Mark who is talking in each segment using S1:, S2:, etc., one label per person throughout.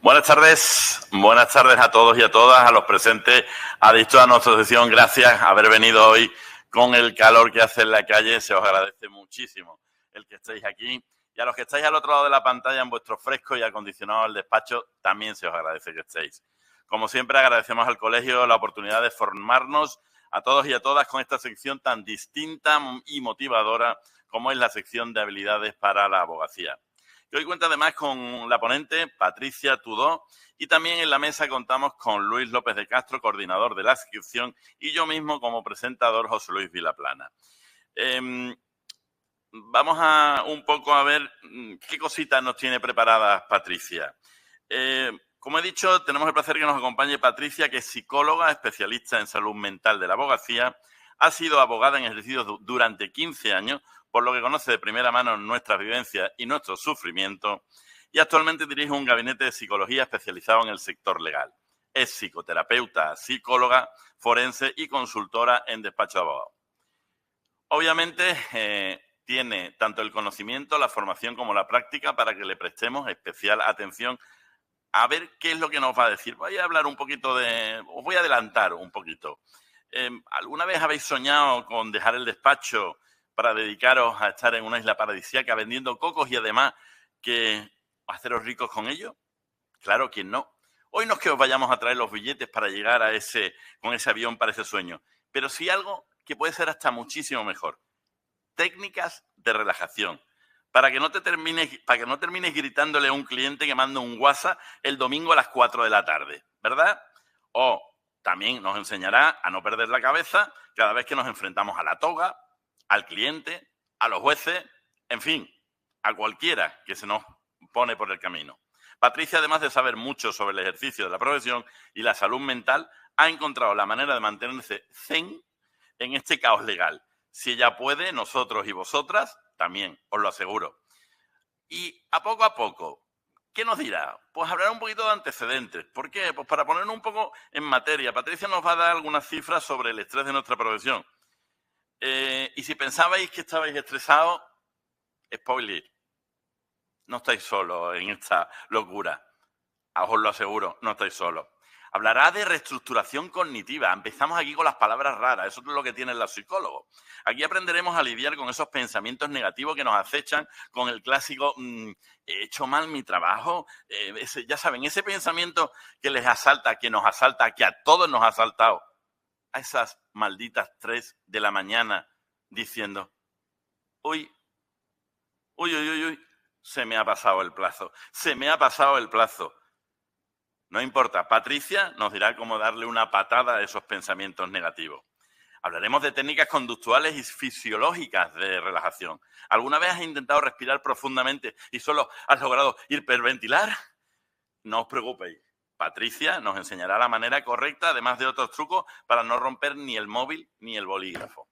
S1: Buenas tardes a todos y a todas, a los presentes, adictos a nuestra sesión. Gracias por haber venido hoy con el calor que hace en la calle. Se os agradece muchísimo el que estéis aquí. Y a los que estáis al otro lado de la pantalla en vuestro fresco y acondicionado al despacho, también se os agradece que estéis. Como siempre, agradecemos al colegio la oportunidad de formarnos a todos y a todas con esta sección tan distinta y motivadora como es la sección de habilidades para la abogacía. Y hoy cuenta además con la ponente Patricia Tudó y también en la mesa contamos con Luis López de Castro, coordinador de la sección, y yo mismo como presentador, José Luis Vilaplana. Vamos a un poco a ver qué cositas nos tiene preparadas Patricia. Como he dicho, tenemos el placer que nos acompañe Patricia, que es psicóloga, especialista en salud mental de la abogacía, ha sido abogada en ejercicio durante 15 años, por lo que conoce de primera mano nuestras vivencias y nuestros sufrimientos, y actualmente dirige un gabinete de psicología especializado en el sector legal. Es psicoterapeuta, psicóloga, forense y consultora en despacho de abogados. Obviamente, tiene tanto el conocimiento, la formación como la práctica para que le prestemos especial atención a ver qué es lo que nos va a decir. Voy a hablar un poquito os voy a adelantar un poquito. ¿Alguna vez habéis soñado con dejar el despacho para dedicaros a estar en una isla paradisíaca vendiendo cocos y además que haceros ricos con ello? Claro que no. Hoy no es que os vayamos a traer los billetes para llegar con ese avión para ese sueño, pero sí algo que puede ser hasta muchísimo mejor. Técnicas de relajación. Para que no termines gritándole a un cliente que manda un WhatsApp el domingo a las 4 de la tarde, ¿verdad? O también nos enseñará a no perder la cabeza cada vez que nos enfrentamos a la toga, al cliente, a los jueces, en fin, a cualquiera que se nos pone por el camino. Patricia, además de saber mucho sobre el ejercicio de la profesión y la salud mental, ha encontrado la manera de mantenerse zen en este caos legal. Si ella puede, nosotros y vosotras también, os lo aseguro. Y a poco, ¿qué nos dirá? Pues hablará un poquito de antecedentes. ¿Por qué? Pues para ponernos un poco en materia. Patricia nos va a dar algunas cifras sobre el estrés de nuestra profesión. Y si pensabais que estabais estresados, spoiler, no estáis solos en esta locura. Os lo aseguro, no estáis solos. Hablará de reestructuración cognitiva. Empezamos aquí con las palabras raras. Eso es lo que tienen los psicólogos. Aquí aprenderemos a lidiar con esos pensamientos negativos que nos acechan, con el clásico he hecho mal mi trabajo. Ya saben, ese pensamiento que les asalta, que nos asalta, que a todos nos ha asaltado. A esas malditas 3 de la mañana diciendo, uy, se me ha pasado el plazo. Se me ha pasado el plazo. No importa, Patricia nos dirá cómo darle una patada a esos pensamientos negativos. Hablaremos de técnicas conductuales y fisiológicas de relajación. ¿Alguna vez has intentado respirar profundamente y solo has logrado hiperventilar? No os preocupéis. Patricia nos enseñará la manera correcta, además de otros trucos, para no romper ni el móvil ni el bolígrafo.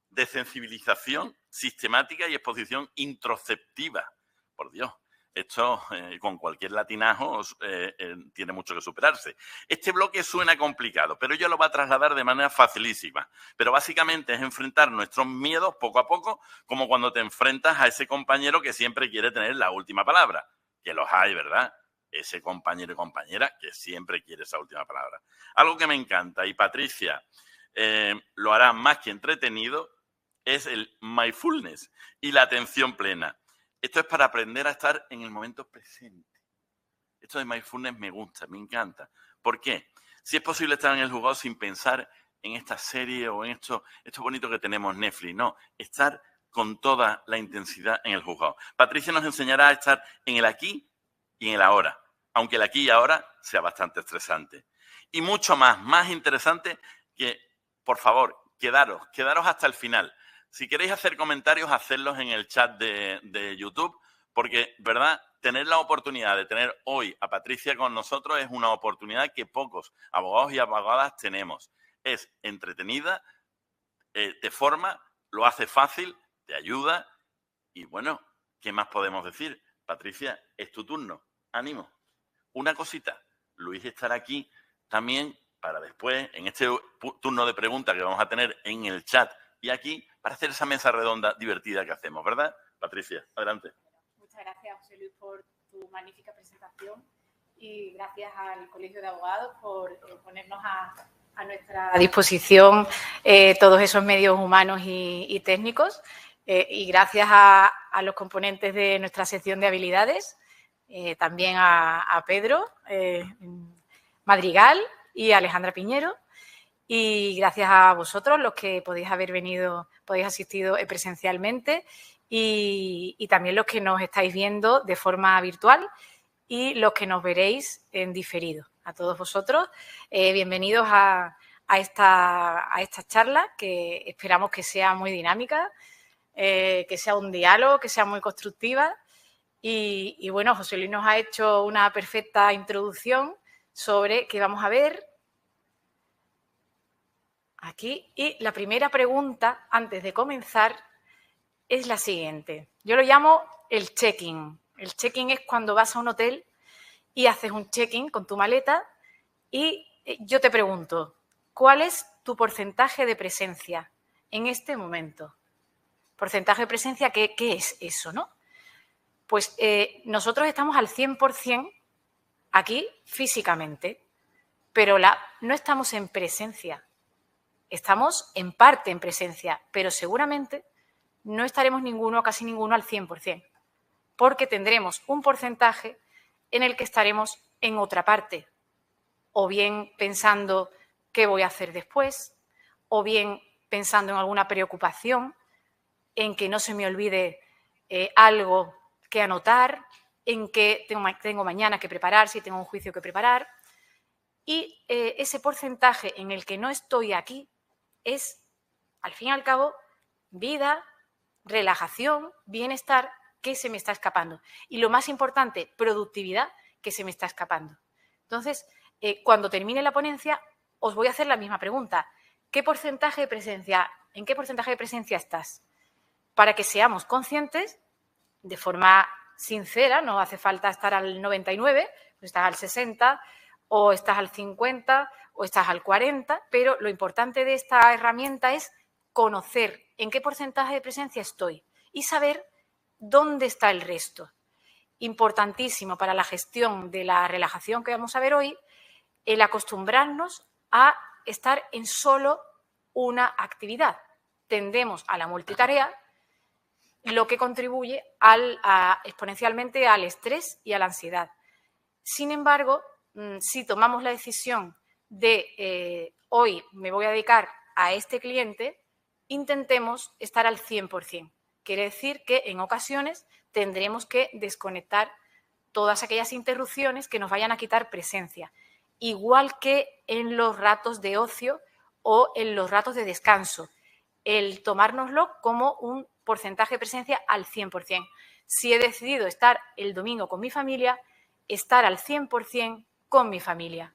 S1: Desensibilización sistemática y exposición introspectiva. Por Dios. Esto, con cualquier latinajo, tiene mucho que superarse. Este bloque suena complicado, pero ella lo va a trasladar de manera facilísima. Pero básicamente es enfrentar nuestros miedos poco a poco, como cuando te enfrentas a ese compañero que siempre quiere tener la última palabra. Que los hay, ¿verdad? Ese compañero y compañera que siempre quiere esa última palabra. Algo que me encanta, y Patricia lo hará más que entretenido, es el mindfulness y la atención plena. Esto es para aprender a estar en el momento presente. Esto de mindfulness me gusta, me encanta. ¿Por qué? Si es posible estar en el juzgado sin pensar en esta serie o en esto bonito que tenemos Netflix. No, estar con toda la intensidad en el juzgado. Patricia nos enseñará a estar en el aquí y en el ahora, aunque el aquí y ahora sea bastante estresante. Y mucho más interesante que, por favor, quedaros hasta el final. Si queréis hacer comentarios, hacedlos en el chat de YouTube, porque, ¿verdad? Tener la oportunidad de tener hoy a Patricia con nosotros es una oportunidad que pocos abogados y abogadas tenemos. Es entretenida, te forma, lo hace fácil, te ayuda y, bueno, ¿qué más podemos decir? Patricia, es tu turno. Ánimo. Una cosita, Luis estará aquí también para después, en este turno de preguntas que vamos a tener en el chat y aquí, para hacer esa mesa redonda divertida que hacemos, ¿verdad? Patricia, adelante.
S2: Muchas gracias, José Luis, por tu magnífica presentación. y gracias al Colegio de Abogados por ponernos a nuestra disposición todos esos medios humanos y técnicos, y gracias a los componentes de nuestra sección de habilidades, también a Pedro Madrigal y a Alejandra Piñero, y gracias a vosotros los que podéis haber venido, podéis asistido presencialmente, y también los que nos estáis viendo de forma virtual y los que nos veréis en diferido. A todos vosotros, bienvenidos a esta charla, que esperamos que sea muy dinámica, que sea un diálogo, que sea muy constructiva. Y bueno, José Luis nos ha hecho una perfecta introducción sobre qué vamos a ver aquí. Y la primera pregunta, antes de comenzar, es la siguiente. Yo lo llamo el check-in. El check-in es cuando vas a un hotel y haces un check-in con tu maleta y yo te pregunto, ¿cuál es tu porcentaje de presencia en este momento? Porcentaje de presencia, ¿qué es eso, no? Pues nosotros estamos al 100% aquí físicamente, pero no estamos en presencia. Estamos en parte en presencia, pero seguramente no estaremos casi ninguno al 100%, porque tendremos un porcentaje en el que estaremos en otra parte, o bien pensando qué voy a hacer después, o bien pensando en alguna preocupación, en que no se me olvide algo que anotar, en que tengo mañana que preparar, si tengo un juicio que preparar. Y ese porcentaje en el que no estoy aquí es, al fin y al cabo, vida, relajación, bienestar, que se me está escapando. Y lo más importante, productividad, que se me está escapando. Entonces, cuando termine la ponencia, os voy a hacer la misma pregunta. ¿En qué porcentaje de presencia estás? Para que seamos conscientes, de forma sincera, no hace falta estar al 99, pues estás al 60, o estás al 50, o estás al 40, pero lo importante de esta herramienta es conocer en qué porcentaje de presencia estoy y saber dónde está el resto. Importantísimo para la gestión de la relajación que vamos a ver hoy, el acostumbrarnos a estar en solo una actividad. Tendemos a la multitarea, lo que contribuye exponencialmente al estrés y a la ansiedad. Sin embargo, si tomamos la decisión de hoy me voy a dedicar a este cliente, intentemos estar al 100%. Quiere decir que en ocasiones tendremos que desconectar todas aquellas interrupciones que nos vayan a quitar presencia, igual que en los ratos de ocio o en los ratos de descanso. El tomárnoslo como un porcentaje de presencia al 100%. Si he decidido estar el domingo con mi familia, estar al 100% con mi familia,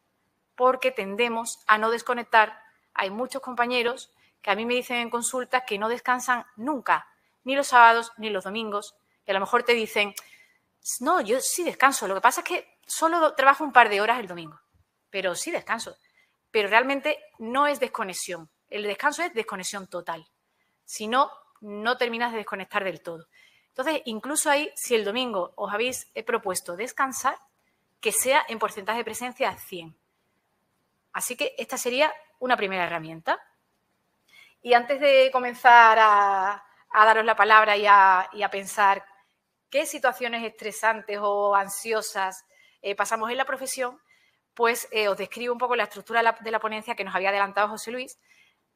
S2: porque tendemos a no desconectar. Hay muchos compañeros que a mí me dicen en consulta que no descansan nunca, ni los sábados ni los domingos, que a lo mejor te dicen, no, yo sí descanso, lo que pasa es que solo trabajo un par de horas el domingo, pero sí descanso. Pero realmente no es desconexión, el descanso es desconexión total. Si no, no terminas de desconectar del todo. Entonces, incluso ahí, si el domingo os habéis propuesto descansar, que sea en porcentaje de presencia 100. Así que esta sería una primera herramienta. Y antes de comenzar a daros la palabra y a pensar qué situaciones estresantes o ansiosas pasamos en la profesión, pues os describo un poco la estructura de la ponencia que nos había adelantado José Luis,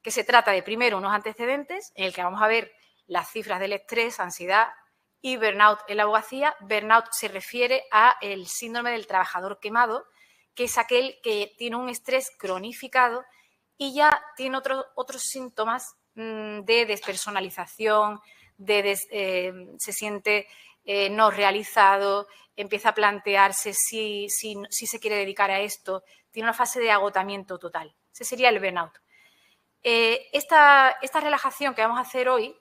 S2: que se trata de, primero, unos antecedentes en el que vamos a ver las cifras del estrés, ansiedad y burnout en la abogacía. Burnout se refiere al síndrome del trabajador quemado, que es aquel que tiene un estrés cronificado y ya tiene otros síntomas de despersonalización, se siente no realizado, empieza a plantearse si se quiere dedicar a esto, tiene una fase de agotamiento total. Ese sería el burnout. Esta relajación que vamos a hacer hoy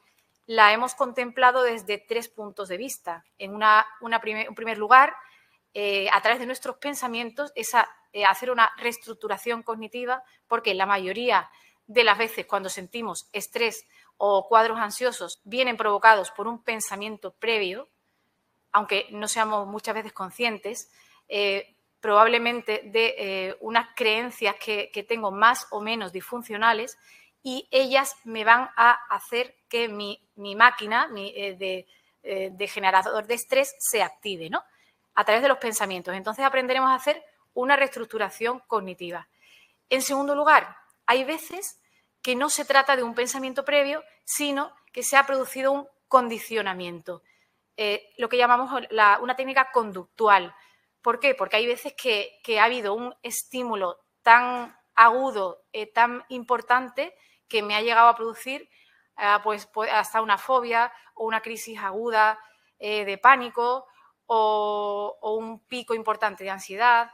S2: la hemos contemplado desde 3 puntos de vista. En un primer lugar, a través de nuestros pensamientos, hacer una reestructuración cognitiva, porque la mayoría de las veces cuando sentimos estrés o cuadros ansiosos vienen provocados por un pensamiento previo, aunque no seamos muchas veces conscientes. probablemente de unas creencias que tengo más o menos disfuncionales, y ellas me van a hacer que mi máquina de generador de estrés se active, ¿no? A través de los pensamientos. Entonces aprenderemos a hacer una reestructuración cognitiva. En segundo lugar, hay veces que no se trata de un pensamiento previo, sino que se ha producido un condicionamiento, lo que llamamos una técnica conductual. ¿Por qué? Porque hay veces que ha habido un estímulo tan agudo, tan importante, que me ha llegado a producir pues hasta una fobia o una crisis aguda de pánico o un pico importante de ansiedad.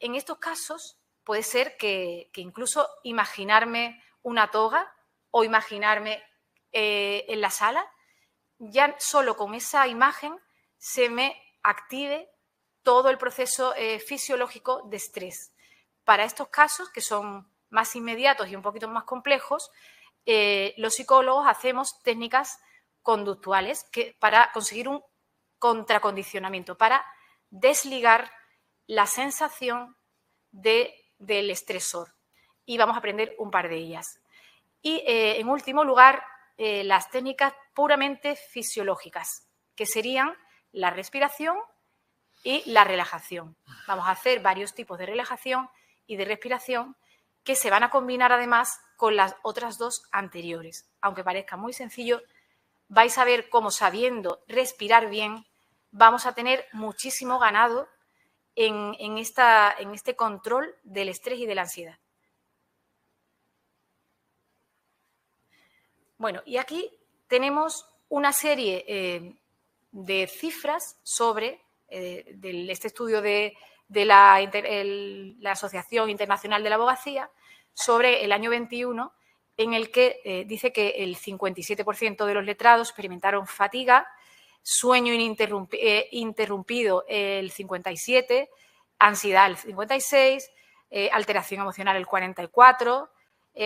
S2: En estos casos puede ser que incluso imaginarme una toga o imaginarme en la sala, ya solo con esa imagen se me active todo el proceso fisiológico de estrés. Para estos casos, que son más inmediatos y un poquito más complejos, los psicólogos hacemos técnicas conductuales para conseguir un contracondicionamiento, para desligar la sensación del estresor. Y vamos a aprender un par de ellas. Y, en último lugar, las técnicas puramente fisiológicas, que serían la respiración y la relajación. Vamos a hacer varios tipos de relajación y de respiración que se van a combinar además con las otras dos anteriores. Aunque parezca muy sencillo, vais a ver cómo, sabiendo respirar bien, vamos a tener muchísimo ganado en este control del estrés y de la ansiedad. Bueno, y aquí tenemos una serie de cifras sobre este estudio de la Asociación Internacional de la Abogacía sobre el año 21, en el que dice que el 57% de los letrados experimentaron fatiga, sueño interrumpido el 57%, ansiedad el 56%, alteración emocional el 44%,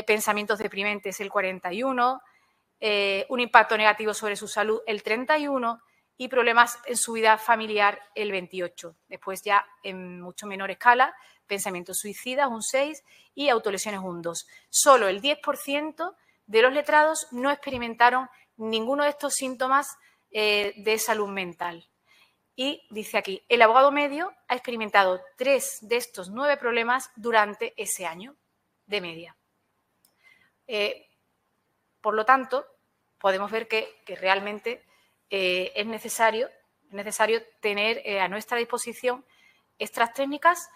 S2: pensamientos deprimentes el 41%, un impacto negativo sobre su salud el 31% y problemas en su vida familiar el 28%. Después ya en mucho menor escala, pensamientos suicidas un 6% y autolesiones un 2%. Solo el 10% de los letrados no experimentaron ninguno de estos síntomas de salud mental. Y dice aquí, el abogado medio ha experimentado 3 de estos 9 problemas durante ese año de media. Por lo tanto, podemos ver que realmente es necesario tener a nuestra disposición estas técnicas,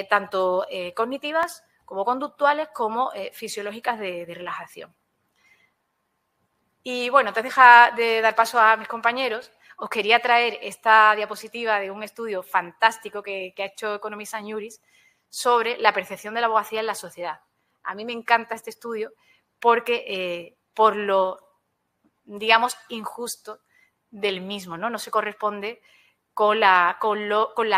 S2: tanto cognitivas como conductuales, como fisiológicas de relajación. Y bueno, antes de dar paso a mis compañeros, os quería traer esta diapositiva de un estudio fantástico que ha hecho Economist & Juris sobre la percepción de la abogacía en la sociedad. A mí me encanta este estudio porque por lo, digamos, injusto del mismo, ¿no? No se corresponde con la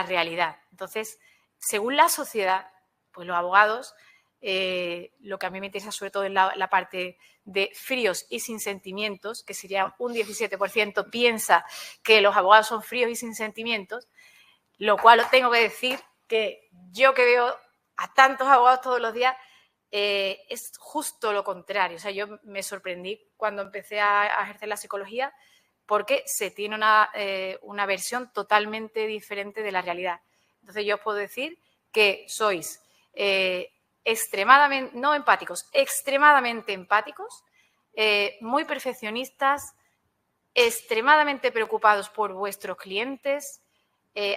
S2: realidad. Entonces, según la sociedad, pues los abogados, lo que a mí me interesa sobre todo es la parte de fríos y sin sentimientos, que sería un 17%, piensa que los abogados son fríos y sin sentimientos, lo cual os tengo que decir que yo, que veo a tantos abogados todos los días, es justo lo contrario. O sea, yo me sorprendí cuando empecé a ejercer la psicología porque se tiene una versión totalmente diferente de la realidad. Entonces, yo os puedo decir que sois extremadamente, no empáticos, extremadamente empáticos, muy perfeccionistas, extremadamente preocupados por vuestros clientes,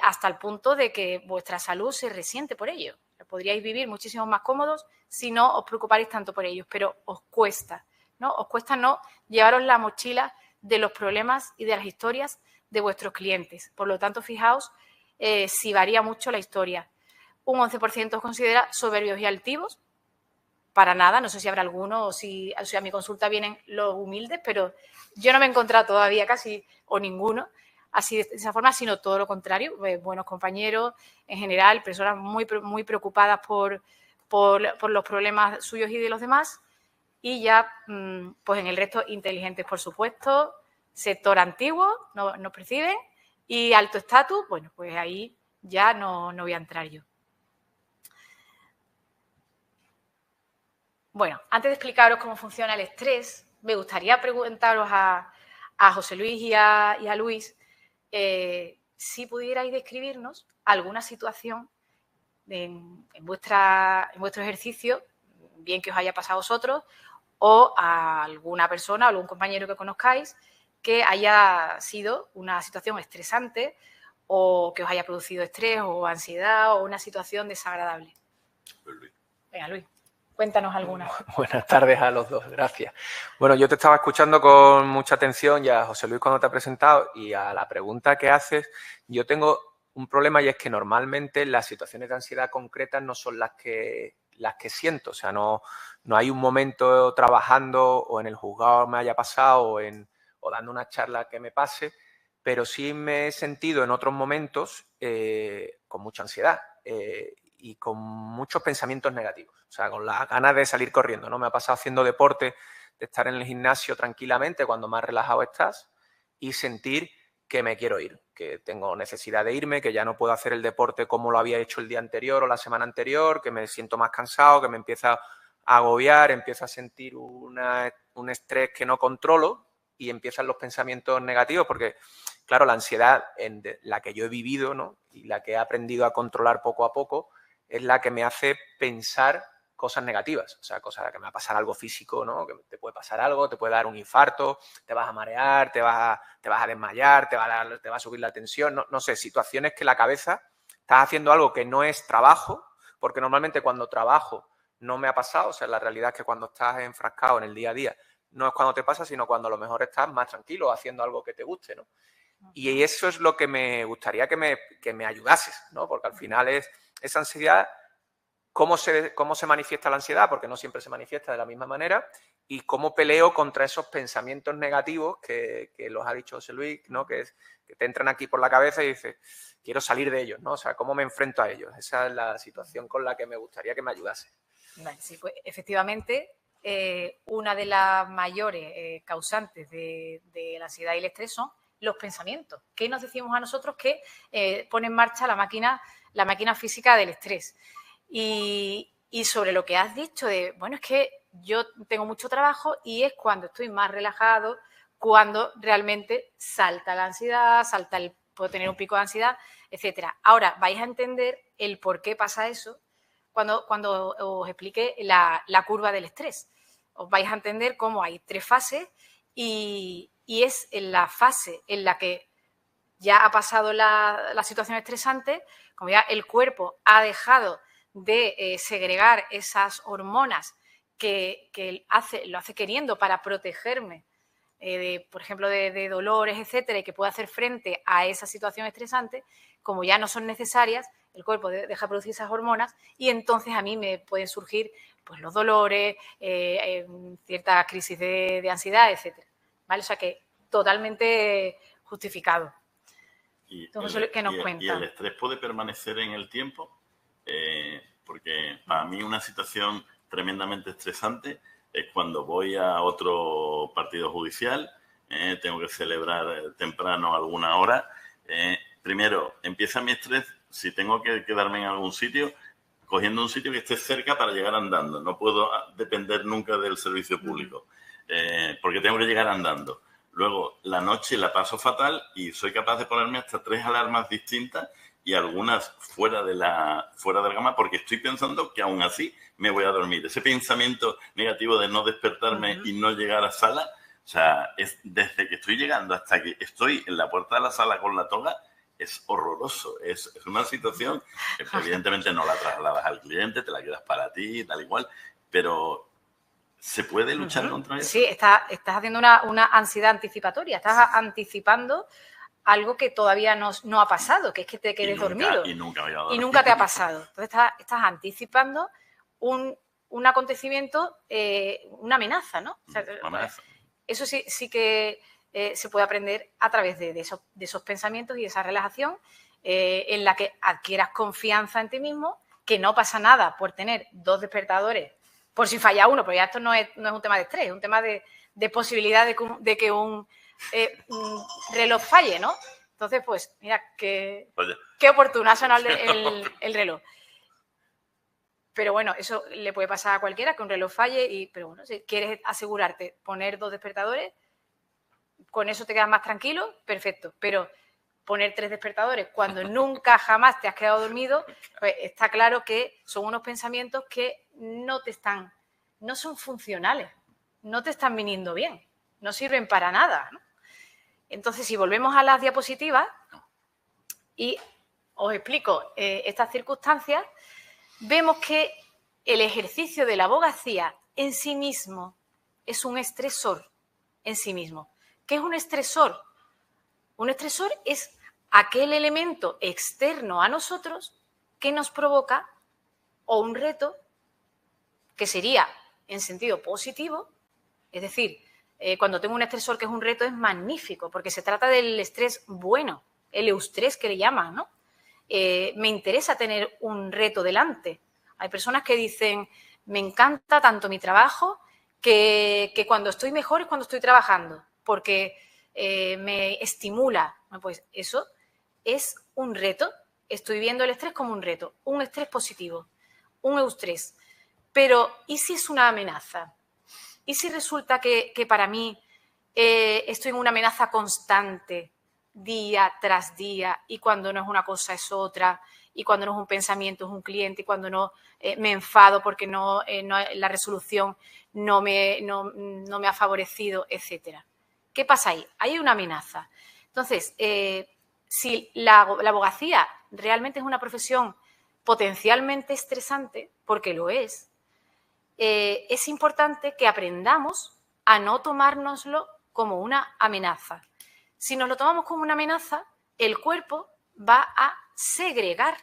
S2: hasta el punto de que vuestra salud se resiente por ello. Podríais vivir muchísimo más cómodos si no os preocupáis tanto por ellos, pero os cuesta, ¿no? Os cuesta no llevaros la mochila de los problemas y de las historias de vuestros clientes. Por lo tanto, fijaos si varía mucho la historia. Un 11% os considera soberbios y altivos. Para nada, no sé si habrá alguno o si a mi consulta vienen los humildes, pero yo no me he encontrado todavía casi o ninguno así de esa forma, sino todo lo contrario, buenos compañeros, en general, personas muy preocupadas por los problemas suyos y de los demás, y ya, pues en el resto, inteligentes, por supuesto, sector antiguo, no perciben, y alto estatus, bueno, pues ahí ya no voy a entrar yo. Bueno, antes de explicaros cómo funciona el estrés, me gustaría preguntaros a José Luis y a Luis si pudierais describirnos alguna situación en vuestro ejercicio, bien que os haya pasado a vosotros o a alguna persona o algún compañero que conozcáis que haya sido una situación estresante o que os haya producido estrés o ansiedad o una situación desagradable. Venga, Luis, cuéntanos alguna.
S3: Buenas tardes a los dos, gracias. Bueno, yo te estaba escuchando con mucha atención y a José Luis cuando te ha presentado y a la pregunta que haces, yo tengo un problema y es que normalmente las situaciones de ansiedad concretas no son las que siento. O sea, no hay un momento trabajando o en el juzgado me haya pasado o dando una charla que me pase, pero sí me he sentido en otros momentos con mucha ansiedad y con muchos pensamientos negativos. O sea, con las ganas de salir corriendo, ¿no? Me ha pasado haciendo deporte, de estar en el gimnasio tranquilamente cuando más relajado estás y sentir que me quiero ir, que tengo necesidad de irme, que ya no puedo hacer el deporte como lo había hecho el día anterior o la semana anterior, que me siento más cansado, que me empieza a agobiar, empiezo a sentir un estrés que no controlo y empiezan los pensamientos negativos porque, claro, la ansiedad en la que yo he vivido, ¿no? Y la que he aprendido a controlar poco a poco es la que me hace pensar cosas negativas, o sea, cosas que me va a pasar algo físico, ¿no? Que te puede pasar algo, te puede dar un infarto, te vas a marear, te vas a desmayar, te va a subir la tensión, no sé, situaciones que la cabeza estás haciendo algo que no es trabajo, porque normalmente cuando trabajo no me ha pasado, o sea, la realidad es que cuando estás enfrascado en el día a día no es cuando te pasa, sino cuando a lo mejor estás más tranquilo haciendo algo que te guste, ¿no? Y eso es lo que me gustaría que me ayudases, ¿no? Porque al final es esa ansiedad. ¿Cómo se manifiesta la ansiedad? Porque no siempre se manifiesta de la misma manera. Y cómo peleo contra esos pensamientos negativos que los ha dicho José Luis, ¿no? Que te entran aquí por la cabeza y dices, quiero salir de ellos, ¿no? O sea, ¿cómo me enfrento a ellos? Esa es la situación con la que me gustaría que me ayudase.
S2: Vale, sí, pues efectivamente, una de las mayores causantes de la ansiedad y el estrés son los pensamientos. ¿Qué nos decimos a nosotros que pone en marcha la máquina física del estrés? Y sobre lo que has dicho de, bueno, es que yo tengo mucho trabajo y es cuando estoy más relajado, cuando realmente salta la ansiedad, puedo tener un pico de ansiedad, etcétera. Ahora, vais a entender el por qué pasa eso cuando os explique la curva del estrés. Os vais a entender cómo hay 3 fases y es en la fase en la que ya ha pasado la situación estresante, como ya el cuerpo ha dejado de segregar esas hormonas que lo hace queriendo para protegerme, por ejemplo, de dolores, etcétera, y que pueda hacer frente a esa situación estresante, como ya no son necesarias, el cuerpo deja de producir esas hormonas y entonces a mí me pueden surgir pues, los dolores, cierta crisis de ansiedad, etcétera. ¿Vale? O sea que totalmente justificado. Entonces, ¿qué nos cuenta?
S1: ¿Y el estrés puede permanecer en el tiempo? Porque para mí una situación tremendamente estresante es cuando voy a otro partido judicial, tengo que celebrar temprano alguna hora. Primero, empieza mi estrés si tengo que quedarme en algún sitio, cogiendo un sitio que esté cerca para llegar andando. No puedo depender nunca del servicio público, porque tengo que llegar andando. Luego, la noche la paso fatal y soy capaz de ponerme hasta 3 alarmas distintas y algunas fuera de la gama porque estoy pensando que aún así me voy a dormir. Ese pensamiento negativo de no despertarme y no llegar a sala, o sea, es desde que estoy llegando hasta que estoy en la puerta de la sala con la toga, es horroroso. Es una situación que evidentemente no la trasladas al cliente, te la quedas para ti, tal y cual, pero ¿se puede luchar contra eso?
S2: Sí, estás haciendo una ansiedad anticipatoria, estás anticipando algo que todavía no ha pasado, que es que te quedes dormido.
S1: Y
S2: nunca te ha pasado. Entonces estás anticipando un acontecimiento, una amenaza, ¿no? O sea,
S1: amenaza.
S2: Eso sí que se puede aprender a través de esos pensamientos y de esa relajación en la que adquieras confianza en ti mismo, que no pasa nada por tener 2 despertadores, por si falla uno, pero ya esto no es un tema de estrés, es un tema de posibilidad de que un reloj falle, ¿no? Entonces, pues, mira, qué
S1: Oye,
S2: oportuno ha sonado el reloj. Pero bueno, eso le puede pasar a cualquiera, que un reloj falle, pero bueno, si quieres asegurarte, poner 2 despertadores, con eso te quedas más tranquilo, perfecto. Pero poner 3 despertadores cuando nunca jamás te has quedado dormido, pues está claro que son unos pensamientos que no son funcionales, no te están viniendo bien, no sirven para nada, ¿no? Entonces, si volvemos a las diapositivas y os explico estas circunstancias, vemos que el ejercicio de la abogacía en sí mismo es un estresor en sí mismo. ¿Qué es un estresor? Un estresor es aquel elemento externo a nosotros que nos provoca o un reto que sería en sentido positivo, es decir, cuando tengo un estresor que es un reto es magnífico porque se trata del estrés bueno, el eustrés que le llaman, ¿no? Me interesa tener un reto delante. Hay personas que dicen, me encanta tanto mi trabajo que cuando estoy mejor es cuando estoy trabajando, porque me estimula. Pues eso es un reto. Estoy viendo el estrés como un reto, un estrés positivo, un eustrés. Pero, ¿y si es una amenaza? ¿Y si resulta que para mí estoy en una amenaza constante, día tras día, y cuando no es una cosa es otra, y cuando no es un pensamiento es un cliente, y cuando no me enfado porque la resolución no me ha favorecido, etcétera? ¿Qué pasa ahí? Hay una amenaza. Entonces, si la abogacía realmente es una profesión potencialmente estresante, porque lo es importante que aprendamos a no tomárnoslo como una amenaza. Si nos lo tomamos como una amenaza, el cuerpo va a segregar.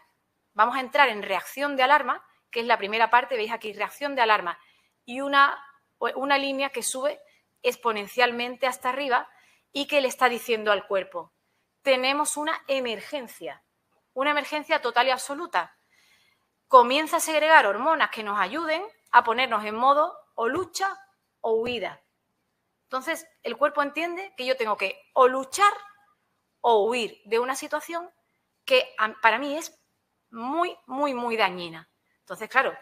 S2: Vamos a entrar en reacción de alarma, que es la primera parte, veis aquí, reacción de alarma, y una línea que sube exponencialmente hasta arriba y que le está diciendo al cuerpo, tenemos una emergencia total y absoluta. Comienza a segregar hormonas que nos ayuden a ponernos en modo o lucha o huida. Entonces, el cuerpo entiende que yo tengo que o luchar o huir de una situación que para mí es muy, muy, muy dañina. Entonces, claro,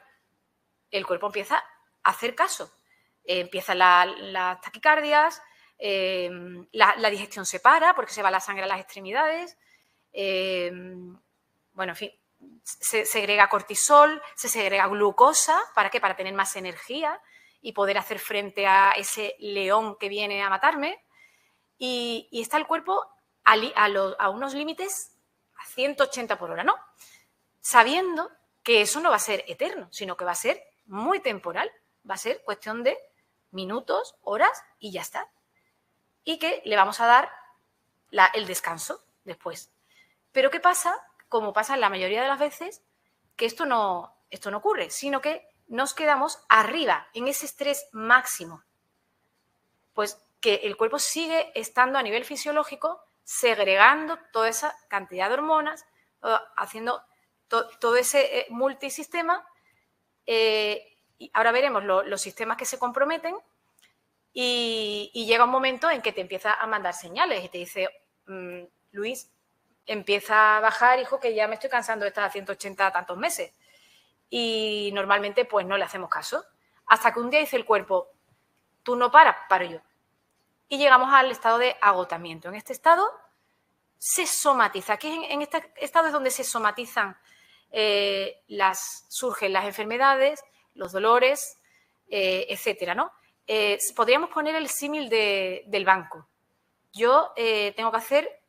S2: el cuerpo empieza a hacer caso. Empiezan las taquicardias, la digestión se para porque se va la sangre a las extremidades. Bueno, en fin, se segrega cortisol, se segrega glucosa. ¿Para qué? Para tener más energía y poder hacer frente a ese león que viene a matarme. Y está el cuerpo a unos límites a 180 por hora, ¿no? Sabiendo que eso no va a ser eterno, sino que va a ser muy temporal. Va a ser cuestión de minutos, horas y ya está. Y que le vamos a dar el descanso después. Pero ¿qué pasa? Como pasa la mayoría de las veces, que esto no ocurre, sino que nos quedamos arriba, en ese estrés máximo. Pues que el cuerpo sigue estando a nivel fisiológico, segregando toda esa cantidad de hormonas, haciendo todo ese multisistema. Y ahora veremos los sistemas que se comprometen y llega un momento en que te empieza a mandar señales y te dice, Luis, empieza a bajar, hijo, que ya me estoy cansando de estar a 180 tantos meses. Y normalmente pues no le hacemos caso. Hasta que un día dice el cuerpo, tú no paras, paro yo. Y llegamos al estado de agotamiento. En este estado se somatiza. Aquí en este estado es donde se somatizan, surgen las enfermedades, los dolores, etcétera, ¿no? Podríamos poner el símil del banco. Yo tengo que hacer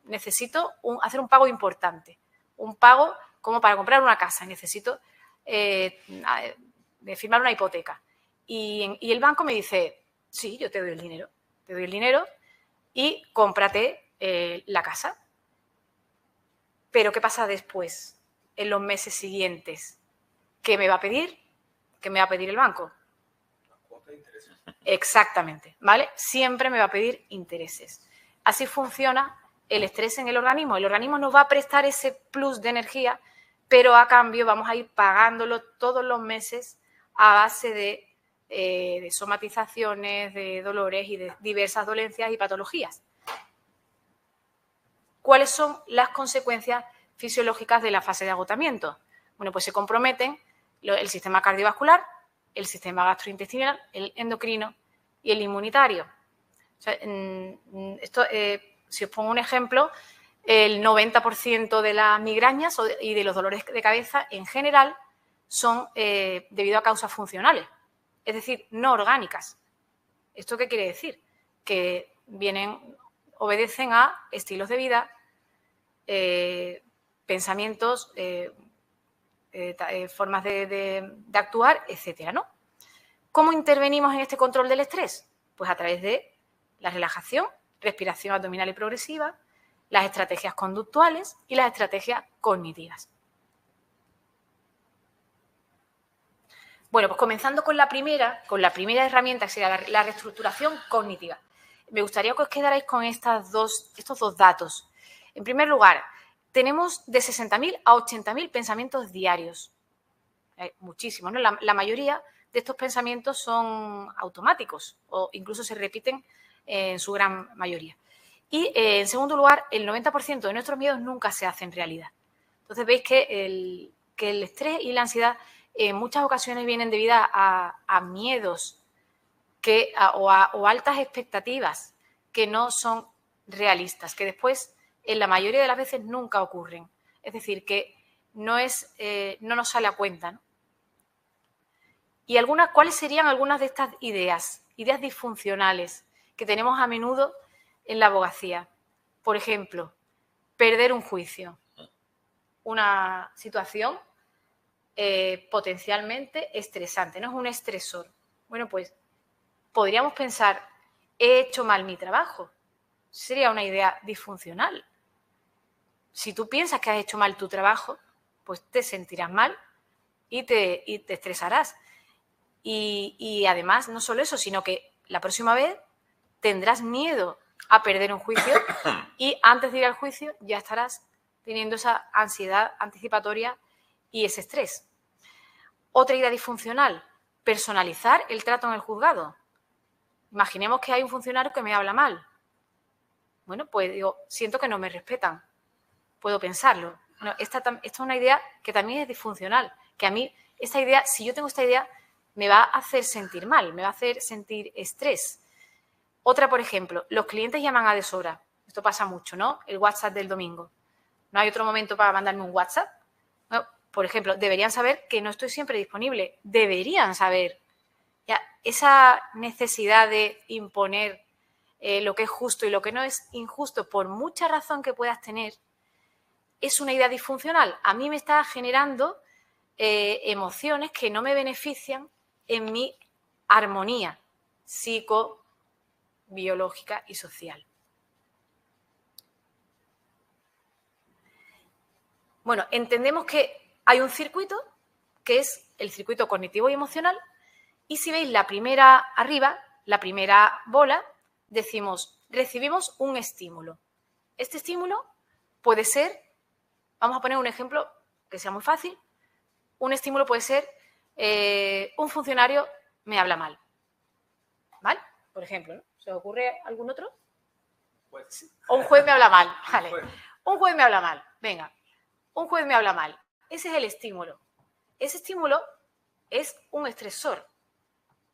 S2: necesito hacer un pago importante, un pago como para comprar una casa, necesito firmar una hipoteca. Y el banco me dice, sí, yo te doy el dinero y cómprate la casa. Pero ¿qué pasa después, en los meses siguientes? ¿Qué me va a pedir? ¿Qué me va a pedir el banco? Exactamente, ¿vale? Siempre me va a pedir intereses. Así funciona el estrés en el organismo. El organismo nos va a prestar ese plus de energía, pero a cambio vamos a ir pagándolo todos los meses a base de somatizaciones, de dolores y de diversas dolencias y patologías. ¿cuáles son las consecuencias fisiológicas de la fase de agotamiento? Bueno, pues se comprometen el sistema cardiovascular, el sistema gastrointestinal, el endocrino y el inmunitario. O sea, si os pongo un ejemplo, el 90% de las migrañas y de los dolores de cabeza en general son debido a causas funcionales, es decir, no orgánicas. ¿Esto qué quiere decir? Que obedecen a estilos de vida, pensamientos, formas de actuar, etcétera, ¿no? ¿Cómo intervenimos en este control del estrés? Pues a través de la relajación, respiración abdominal y progresiva, las estrategias conductuales y las estrategias cognitivas. Bueno, pues comenzando con la primera herramienta, que sería la reestructuración cognitiva. Me gustaría que os quedarais con estos dos datos. En primer lugar, tenemos de 60.000 a 80.000 pensamientos diarios. Muchísimos, ¿no? La mayoría de estos pensamientos son automáticos o incluso se repiten en su gran mayoría. Y, en segundo lugar, el 90% de nuestros miedos nunca se hacen realidad. Entonces, veis que el estrés y la ansiedad en muchas ocasiones vienen debido a miedos o a altas expectativas que no son realistas, que después, en la mayoría de las veces, nunca ocurren. Es decir, que no nos sale a cuenta, ¿no? ¿Y cuáles serían algunas de estas ideas disfuncionales que tenemos a menudo en la abogacía? Por ejemplo, perder un juicio, una situación potencialmente estresante, ¿no? Es un estresor. Bueno, pues podríamos pensar, he hecho mal mi trabajo. Sería una idea disfuncional. Si tú piensas que has hecho mal tu trabajo, pues te sentirás mal y te estresarás. Y además, no solo eso, sino que la próxima vez tendrás miedo a perder un juicio y antes de ir al juicio ya estarás teniendo esa ansiedad anticipatoria y ese estrés. Otra idea disfuncional, personalizar el trato en el juzgado. Imaginemos que hay un funcionario que me habla mal. Bueno, pues digo, siento que no me respetan. Puedo pensarlo. Bueno, esta es una idea que también es disfuncional, que a mí esta idea, si yo tengo esta idea, me va a hacer sentir mal, me va a hacer sentir estrés. Otra, por ejemplo, los clientes llaman a deshora. Esto pasa mucho, ¿no? El WhatsApp del domingo. ¿No hay otro momento para mandarme un WhatsApp? Bueno, por ejemplo, deberían saber que no estoy siempre disponible. Deberían saber. Ya, esa necesidad de imponer lo que es justo y lo que no es injusto, por mucha razón que puedas tener, es una idea disfuncional. A mí me está generando emociones que no me benefician en mi armonía psicobiológica y social. Bueno, entendemos que hay un circuito que es el circuito cognitivo y emocional, y si veis la primera arriba, la primera bola, decimos, recibimos un estímulo. Este estímulo puede ser, vamos a poner un ejemplo que sea muy fácil, un estímulo puede ser un funcionario me habla mal. ¿Vale? Por ejemplo, ¿no? ¿Se os ocurre algún otro?
S3: Pues,
S2: o un juez me habla mal. Vale. Un juez me habla mal. Venga. Un juez me habla mal. Ese es el estímulo. Ese estímulo es un estresor.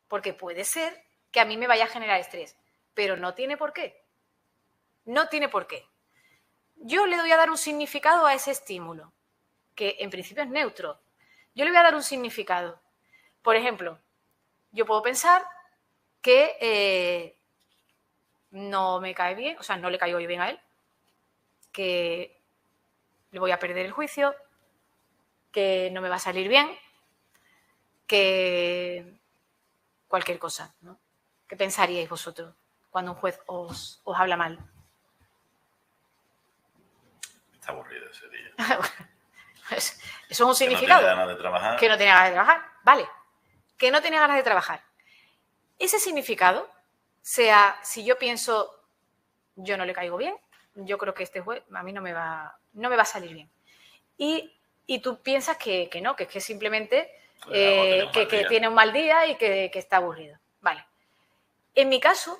S2: Porque puede ser que a mí me vaya a generar estrés. Pero no tiene por qué. No tiene por qué. Yo le voy a dar un significado a ese estímulo, que en principio es neutro. Yo le voy a dar un significado. Por ejemplo, yo puedo pensar que no me cae bien, o sea, no le caigo bien a él, que le voy a perder el juicio, que no me va a salir bien, que cualquier cosa, ¿no? ¿Qué pensaríais vosotros cuando un juez os habla mal?
S1: Está aburrido ese día.
S2: Eso es un significado.
S1: Que no tiene ganas de trabajar.
S2: Que no tiene ganas de trabajar, vale. Que no tiene ganas de trabajar. Ese significado, sea, si yo pienso, yo no le caigo bien, yo creo que este juez a mí no me va a salir bien. Y tú piensas que no, que es que simplemente que tiene un mal día y que está aburrido. Vale. En mi caso,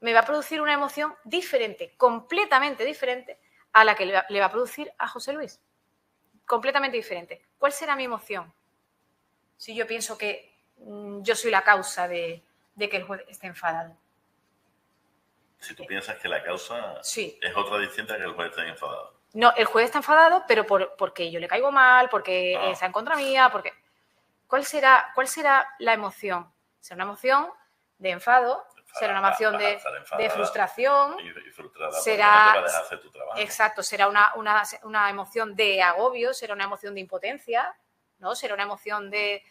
S2: me va a producir una emoción diferente, completamente diferente, a la que le va a producir a José Luis. Completamente diferente. ¿Cuál será mi emoción si yo pienso que yo soy la causa de que el juez esté enfadado?
S1: Si tú piensas que la causa
S2: sí.
S1: es otra distinta que el juez esté enfadado.
S2: No, el juez está enfadado, pero porque yo le caigo mal, porque está en contra mía, porque... ¿Cuál será la emoción? ¿Será una emoción de enfado? ¿Será una emoción de frustración?
S1: Y frustrada,
S2: será,
S1: no te va a dejar hacer tu trabajo.
S2: Exacto, será una emoción de agobio, será una emoción de impotencia, ¿no? Será una emoción de...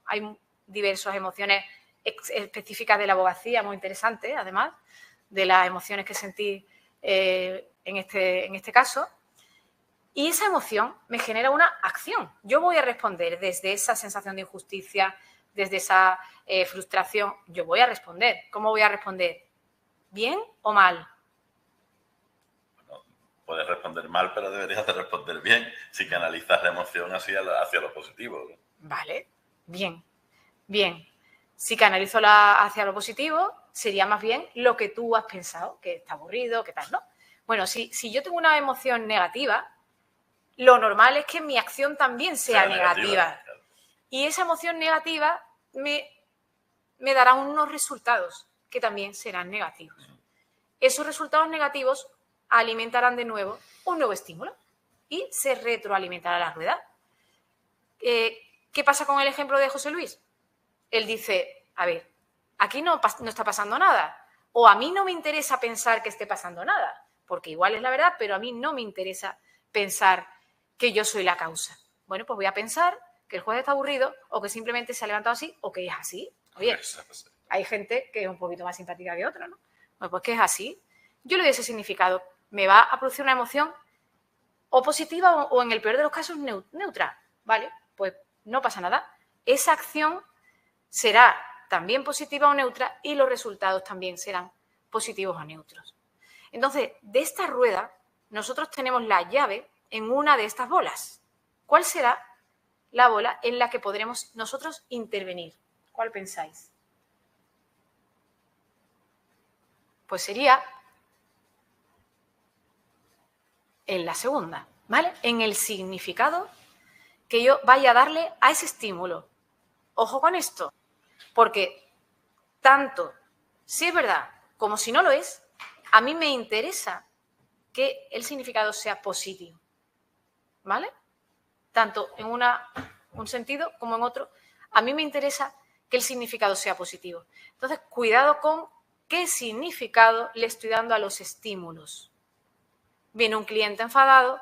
S2: Hay diversas emociones específicas de la abogacía, muy interesantes, además, de las emociones que sentí en este caso. Y esa emoción me genera una acción. Yo voy a responder desde esa sensación de injusticia, desde esa frustración. Yo voy a responder. ¿Cómo voy a responder? ¿Bien o mal?
S1: Bueno, puedes responder mal, pero deberías de responder bien si canalizas la emoción hacia lo positivo.
S2: Vale, bien. Si canalizo hacia lo positivo, sería más bien lo que tú has pensado, que está aburrido, que tal, ¿no? Bueno, si yo tengo una emoción negativa, lo normal es que mi acción también sea negativa. Claro. Y esa emoción negativa me dará unos resultados que también serán negativos. Esos resultados negativos alimentarán de nuevo un nuevo estímulo y se retroalimentará la rueda. ¿Qué pasa con el ejemplo de José Luis? Él dice, a ver, aquí no está pasando nada. O a mí no me interesa pensar que esté pasando nada, porque igual es la verdad, pero a mí no me interesa pensar que yo soy la causa. Bueno, pues voy a pensar que el juez está aburrido o que simplemente se ha levantado así o que es así. Oye, hay gente que es un poquito más simpática que otra, ¿no? Bueno, pues que es así. Yo le doy ese significado. Me va a producir una emoción o positiva o en el peor de los casos neutra. ¿Vale? Pues no pasa nada. Esa acción será también positiva o neutra y los resultados también serán positivos o neutros. Entonces, de esta rueda, nosotros tenemos la llave en una de estas bolas. ¿Cuál será la bola en la que podremos nosotros intervenir? ¿Cuál pensáis? Pues sería en la segunda, ¿vale? En el significado que yo vaya a darle a ese estímulo. Ojo con esto, porque tanto si es verdad como si no lo es, a mí me interesa que el significado sea positivo. ¿Vale? Tanto en un sentido como en otro, a mí me interesa que el significado sea positivo. Entonces, cuidado con qué significado le estoy dando a los estímulos. Viene un cliente enfadado,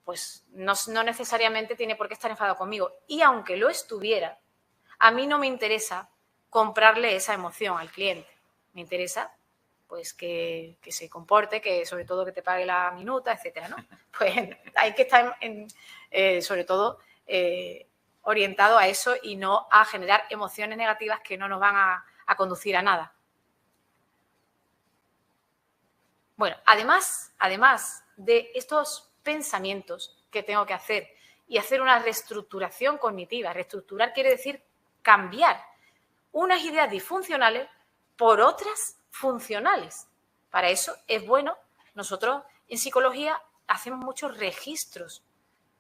S2: pues no necesariamente tiene por qué estar enfadado conmigo. Y aunque lo estuviera, a mí no me interesa comprarle esa emoción al cliente. Me interesa pues que se comporte, que sobre todo que te pague la minuta, etcétera, ¿no? Pues hay que estar, sobre todo, orientado a eso y no a generar emociones negativas que no nos van a conducir a nada. Bueno, además de estos pensamientos que tengo que hacer y hacer una reestructuración cognitiva, reestructurar quiere decir cambiar unas ideas disfuncionales por otras funcionales. Para eso es bueno, nosotros en psicología hacemos muchos registros.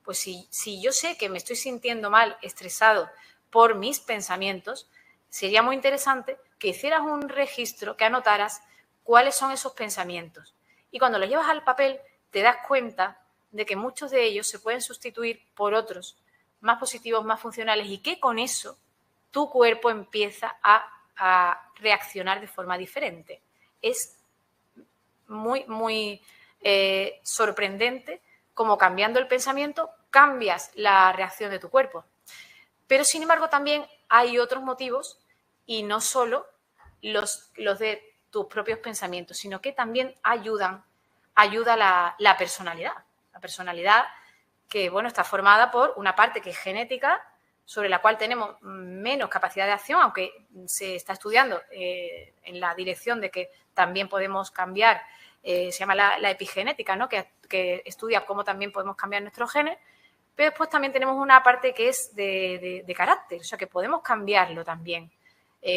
S2: Pues si yo sé que me estoy sintiendo mal, estresado por mis pensamientos, sería muy interesante que hicieras un registro, que anotaras cuáles son esos pensamientos. Y cuando los llevas al papel, te das cuenta de que muchos de ellos se pueden sustituir por otros más positivos, más funcionales, y que con eso tu cuerpo empieza a reaccionar de forma diferente. Es muy sorprendente cómo cambiando el pensamiento cambias la reacción de tu cuerpo. Pero, sin embargo, también hay otros motivos y no solo los de tus propios pensamientos, sino que también ayuda la personalidad. La personalidad que, bueno, está formada por una parte que es genética, sobre la cual tenemos menos capacidad de acción, aunque se está estudiando en la dirección de que también podemos cambiar, se llama la epigenética, ¿no? que estudia cómo también podemos cambiar nuestros genes, pero después también tenemos una parte que es de carácter, o sea que podemos cambiarlo también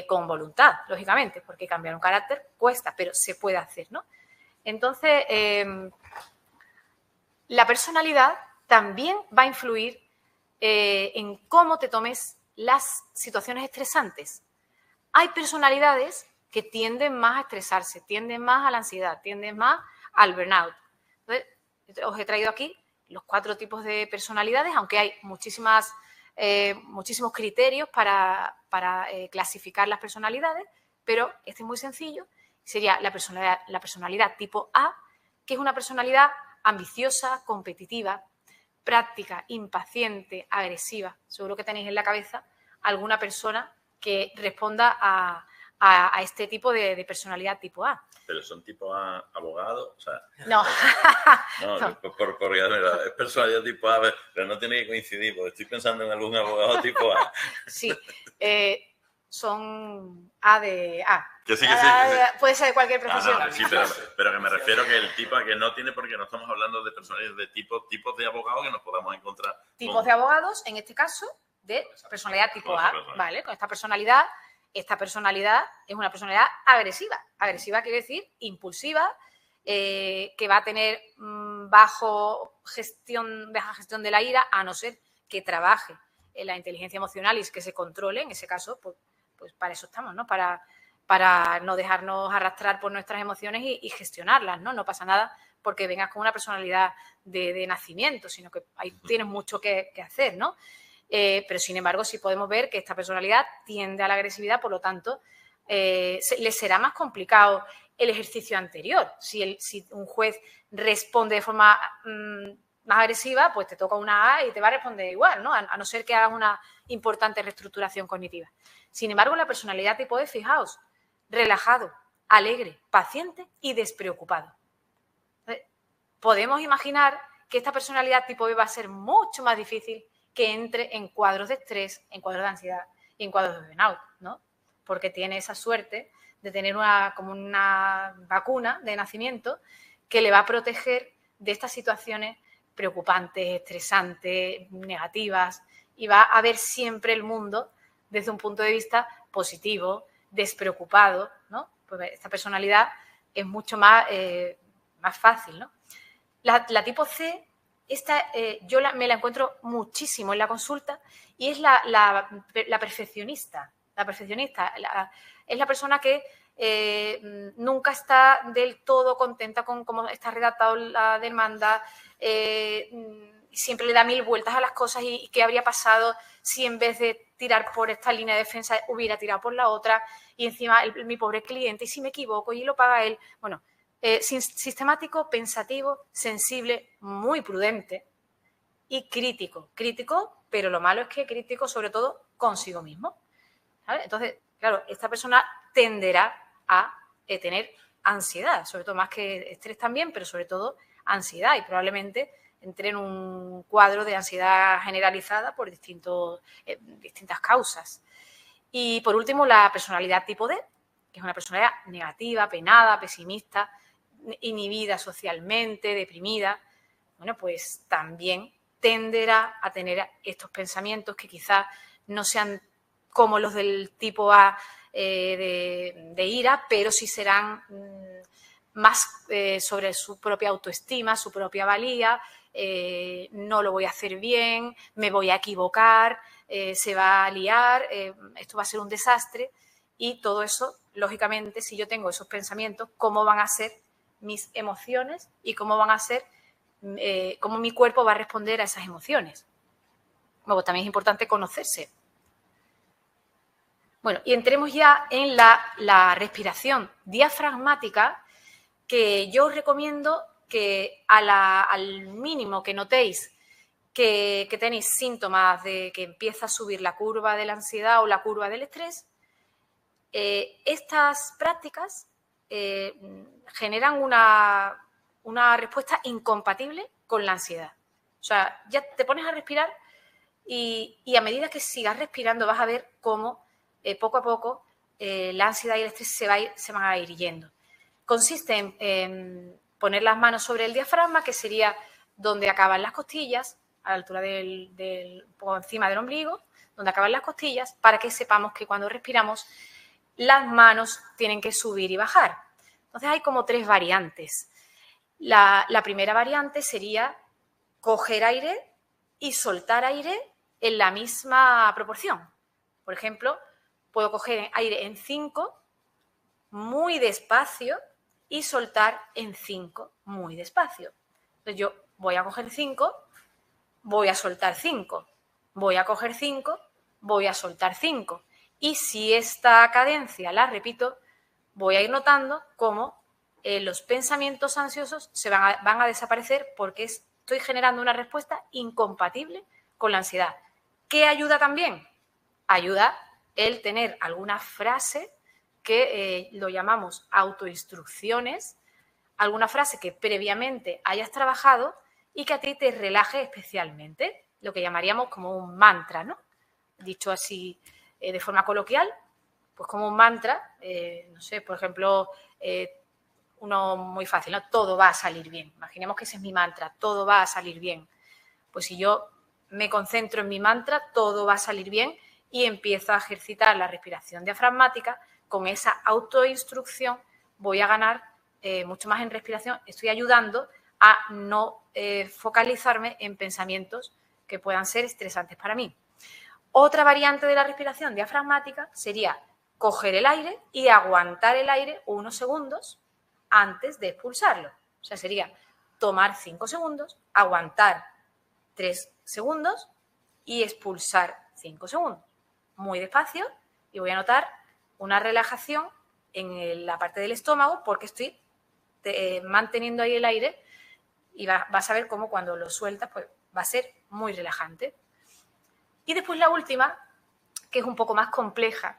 S2: con voluntad, lógicamente, porque cambiar un carácter cuesta, pero se puede hacer, ¿no? Entonces, la personalidad también va a influir en cómo te tomes las situaciones estresantes. Hay personalidades que tienden más a estresarse, tienden más a la ansiedad, tienden más al burnout. Entonces, os he traído aquí los 4 tipos de personalidades, aunque hay muchísimos criterios para clasificar las personalidades, pero este es muy sencillo. Sería la personalidad tipo A, que es una personalidad ambiciosa, competitiva, práctica, impaciente, agresiva. Seguro que tenéis en la cabeza alguna persona que responda a este tipo de personalidad tipo A.
S1: Pero son tipo A abogados, o sea...
S2: No.
S1: No. Es personalidad tipo A, pero no tiene que coincidir, porque estoy pensando en algún abogado tipo A.
S2: Sí, son A de A.
S1: Que sí.
S2: Puede ser de cualquier profesión.
S1: Sí, pero que me refiero que el tipo A que no tiene, porque no estamos hablando de personalidades de tipos de abogados que nos podamos encontrar.
S2: Tipos de abogados, en este caso, de personalidad tipo A, ¿vale? Con esta personalidad es una personalidad agresiva. Agresiva quiere decir impulsiva, que va a tener baja gestión de la ira, a no ser que trabaje en la inteligencia emocional y que se controle. En ese caso, pues para eso estamos, ¿no? Para no dejarnos arrastrar por nuestras emociones y gestionarlas, ¿no? No pasa nada porque vengas con una personalidad de nacimiento, sino que ahí tienes mucho que hacer, ¿no? Pero, sin embargo, sí podemos ver que esta personalidad tiende a la agresividad, por lo tanto, le será más complicado el ejercicio anterior. Si un juez responde de forma más agresiva, pues te toca una A y te va a responder igual, ¿no? A no ser que hagas una importante reestructuración cognitiva. Sin embargo, la personalidad tipo E, fijaos, relajado, alegre, paciente y despreocupado. Entonces, podemos imaginar que esta personalidad tipo B va a ser mucho más difícil que entre en cuadros de estrés, en cuadros de ansiedad y en cuadros de burnout, ¿no? Porque tiene esa suerte de tener como una vacuna de nacimiento que le va a proteger de estas situaciones preocupantes, estresantes, negativas, y va a ver siempre el mundo desde un punto de vista positivo, despreocupado, ¿no? Pues esta personalidad es mucho más fácil, ¿no? La tipo C, yo me la encuentro muchísimo en la consulta, y es la perfeccionista. La perfeccionista es la persona que nunca está del todo contenta con cómo está redactado la demanda, siempre le da 1000 vueltas a las cosas y qué habría pasado si en vez de tirar por esta línea de defensa hubiera tirado por la otra, y encima mi pobre cliente, y si me equivoco y lo paga él. Bueno, sistemático, pensativo, sensible, muy prudente y crítico. Crítico, pero lo malo es que crítico sobre todo consigo mismo, ¿sabes? Entonces, claro, esta persona tenderá a tener ansiedad, sobre todo, más que estrés también, pero sobre todo ansiedad, y probablemente entre en un cuadro de ansiedad generalizada por distintas causas. Y por último, la personalidad tipo D, que es una personalidad negativa, penada, pesimista, inhibida socialmente, deprimida. Bueno, pues también tenderá a tener estos pensamientos que quizás no sean como los del tipo A de ira, pero sí serán más sobre su propia autoestima, su propia valía. No lo voy a hacer bien, me voy a equivocar, se va a liar, esto va a ser un desastre. Y todo eso, lógicamente, si yo tengo esos pensamientos, ¿cómo van a ser mis emociones y cómo van a ser, cómo mi cuerpo va a responder a esas emociones? Luego, también es importante conocerse. Bueno, y entremos ya en la respiración diafragmática, que yo os recomiendo que al mínimo que notéis que tenéis síntomas de que empieza a subir la curva de la ansiedad o la curva del estrés, estas prácticas generan una respuesta incompatible con la ansiedad. O sea, ya te pones a respirar y a medida que sigas respirando vas a ver cómo poco a poco la ansiedad y el estrés se van a ir yendo. Consiste en poner las manos sobre el diafragma, que sería donde acaban las costillas, a la altura un poco encima del ombligo, donde acaban las costillas, para que sepamos que cuando respiramos las manos tienen que subir y bajar. Entonces hay como 3 variantes. La primera variante sería coger aire y soltar aire en la misma proporción. Por ejemplo, puedo coger aire en 5 muy despacio y soltar en 5 muy despacio. Entonces yo voy a coger 5, voy a soltar 5, voy a coger 5, voy a soltar 5. Y si esta cadencia la repito, voy a ir notando cómo los pensamientos ansiosos van a desaparecer porque estoy generando una respuesta incompatible con la ansiedad. ¿Qué ayuda también? Ayuda el tener alguna frase que lo llamamos autoinstrucciones, alguna frase que previamente hayas trabajado y que a ti te relaje especialmente, lo que llamaríamos como un mantra, ¿no? Dicho así de forma coloquial, pues como un mantra, no sé, por ejemplo, uno muy fácil, ¿no? Todo va a salir bien. Imaginemos que ese es mi mantra, todo va a salir bien. Pues si yo me concentro en mi mantra, todo va a salir bien y empiezo a ejercitar la respiración diafragmática, con esa autoinstrucción voy a ganar mucho más en respiración. Estoy ayudando a no focalizarme en pensamientos que puedan ser estresantes para mí. Otra variante de la respiración diafragmática sería coger el aire y aguantar el aire unos segundos antes de expulsarlo. O sea, sería tomar 5 segundos, aguantar 3 segundos y expulsar 5 segundos. Muy despacio y voy a notar una relajación en la parte del estómago porque estoy manteniendo ahí el aire y vas a ver cómo cuando lo sueltas pues va a ser muy relajante. Y después la última, que es un poco más compleja,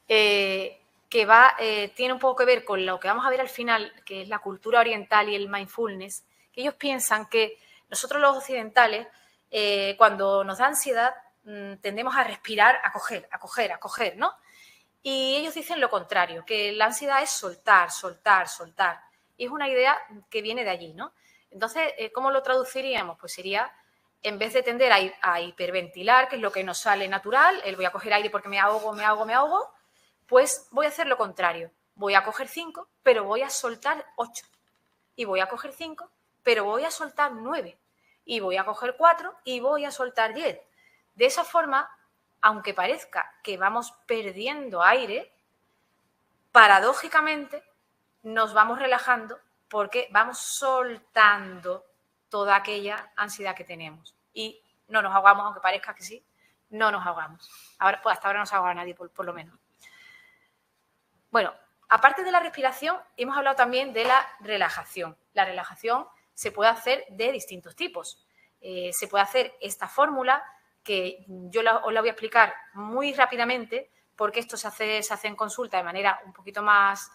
S2: que tiene un poco que ver con lo que vamos a ver al final, que es la cultura oriental y el mindfulness, que ellos piensan que nosotros los occidentales, cuando nos da ansiedad, tendemos a respirar, a coger, ¿no? Y ellos dicen lo contrario, que la ansiedad es soltar, soltar, soltar. Y es una idea que viene de allí, ¿no? Entonces, ¿cómo lo traduciríamos? Pues sería, en vez de tender a hiperventilar, que es lo que nos sale natural, voy a coger aire porque me ahogo, pues voy a hacer lo contrario. Voy a coger 5, pero voy a soltar 8. Y voy a coger 5, pero voy a soltar 9. Y voy a coger 4 y voy a soltar 10. De esa forma, aunque parezca que vamos perdiendo aire, paradójicamente nos vamos relajando porque vamos soltando toda aquella ansiedad que tenemos. Y no nos ahogamos, aunque parezca que sí, no nos ahogamos. Ahora, pues hasta ahora no se ahoga nadie, por lo menos. Bueno, aparte de la respiración, hemos hablado también de la relajación. La relajación se puede hacer de distintos tipos. Se puede hacer esta fórmula, que yo os la voy a explicar muy rápidamente, porque esto se hace en consulta de manera un poquito más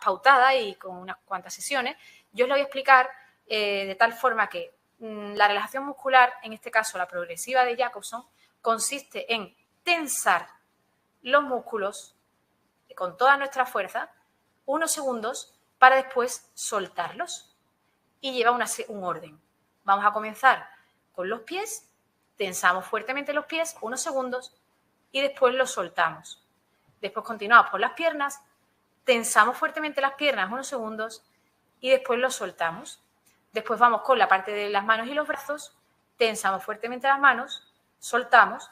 S2: pautada y con unas cuantas sesiones. Yo os la voy a explicar de tal forma que la relajación muscular, en este caso la progresiva de Jacobson, consiste en tensar los músculos con toda nuestra fuerza unos segundos para después soltarlos. Y lleva un orden. Vamos a comenzar con los pies, tensamos fuertemente los pies unos segundos y después los soltamos. Después continuamos por las piernas, tensamos fuertemente las piernas unos segundos y después los soltamos. Después vamos con la parte de las manos y los brazos, tensamos fuertemente las manos, soltamos,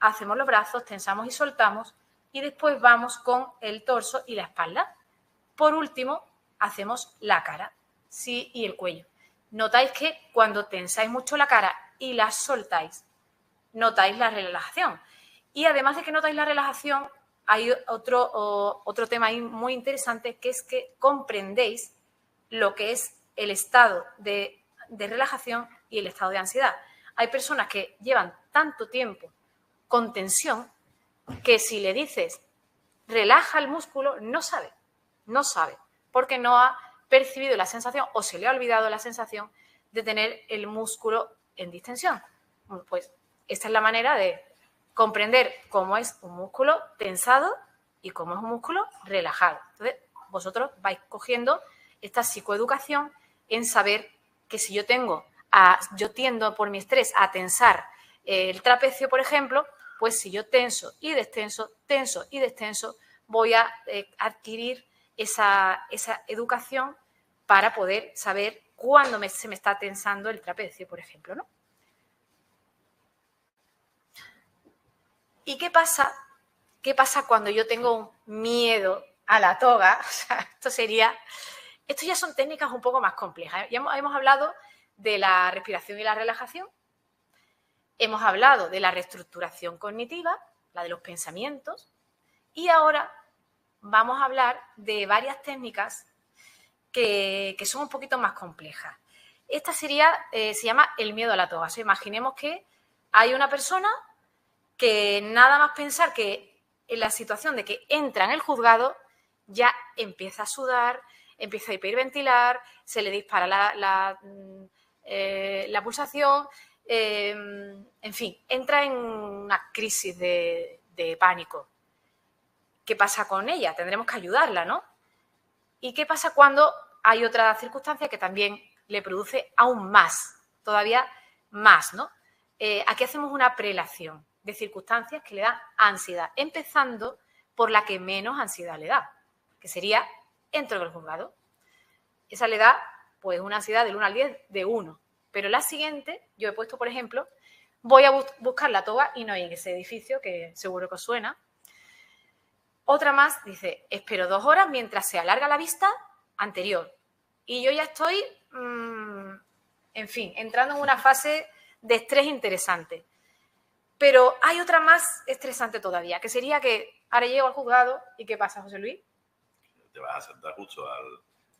S2: hacemos los brazos, tensamos y soltamos y después vamos con el torso y la espalda. Por último, hacemos la cara y el cuello. Notáis que cuando tensáis mucho la cara y la soltáis, notáis la relajación. Y además de que notáis la relajación, hay otro tema ahí muy interesante, que es que comprendéis lo que es el estado de relajación y el estado de ansiedad. Hay personas que llevan tanto tiempo con tensión que si le dices relaja el músculo, no sabe, porque no ha percibido la sensación o se le ha olvidado la sensación de tener el músculo en distensión. Bueno, pues esta es la manera de comprender cómo es un músculo tensado y cómo es un músculo relajado. Entonces, vosotros vais cogiendo esta psicoeducación en saber que si yo tiendo por mi estrés a tensar el trapecio, por ejemplo, pues si yo tenso y destenso, voy a adquirir esa educación para poder saber cuando se me está tensando el trapecio, por ejemplo, ¿no? ¿Y qué pasa? ¿Qué pasa cuando yo tengo un miedo a la toga? O sea, esto ya son técnicas un poco más complejas. Ya hemos hablado de la respiración y la relajación. Hemos hablado de la reestructuración cognitiva, la de los pensamientos. Y ahora vamos a hablar de varias técnicas que son un poquito más complejas. Esta se llama el miedo a la toga. O sea, imaginemos que hay una persona que nada más pensar que en la situación de que entra en el juzgado ya empieza a sudar, empieza a hiperventilar, se le dispara la pulsación, en fin, entra en una crisis de pánico. ¿Qué pasa con ella? Tendremos que ayudarla, ¿no? ¿Y qué pasa cuando hay otra circunstancia que también le produce aún más, todavía más, ¿no? Aquí hacemos una prelación de circunstancias que le dan ansiedad, empezando por la que menos ansiedad le da, que sería entro en el juzgado. Esa le da, pues, una ansiedad del 1 al 10 de 1. Pero la siguiente, yo he puesto, por ejemplo, voy a buscar la toga y no hay en ese edificio, que seguro que os suena. Otra más dice, espero 2 horas mientras se alarga la vista anterior. Y yo ya estoy, en fin, entrando en una fase de estrés interesante. Pero hay otra más estresante todavía, que sería que ahora llego al juzgado y ¿qué pasa, José Luis?
S1: Te vas a sentar justo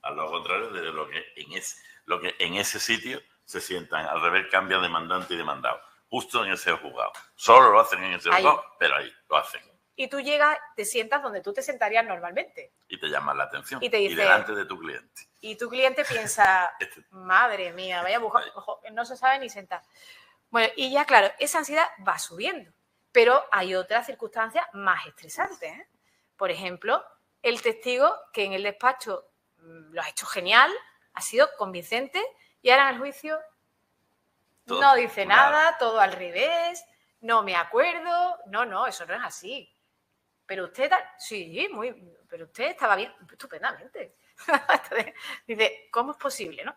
S1: al lado contrario de lo que en ese sitio se sientan. Al revés, cambia demandante y demandado. Justo en ese juzgado. Solo lo hacen en ese juzgado, pero ahí lo hacen.
S2: Y tú llegas, te sientas donde tú te sentarías normalmente.
S1: Y te llaman la atención.
S2: Y te dice,
S1: y delante de tu cliente.
S2: Y tu cliente piensa, madre mía, vaya buscar, no se sabe ni sentar. Bueno, y ya claro, esa ansiedad va subiendo. Pero hay otras circunstancias más estresantes, ¿eh? Por ejemplo, el testigo que en el despacho lo ha hecho genial, ha sido convincente, y ahora en el juicio todo, no dice nada, todo al revés, no me acuerdo, no, eso no es así. Pero usted, sí, pero usted estaba bien, estupendamente. Dice, ¿cómo es posible, no?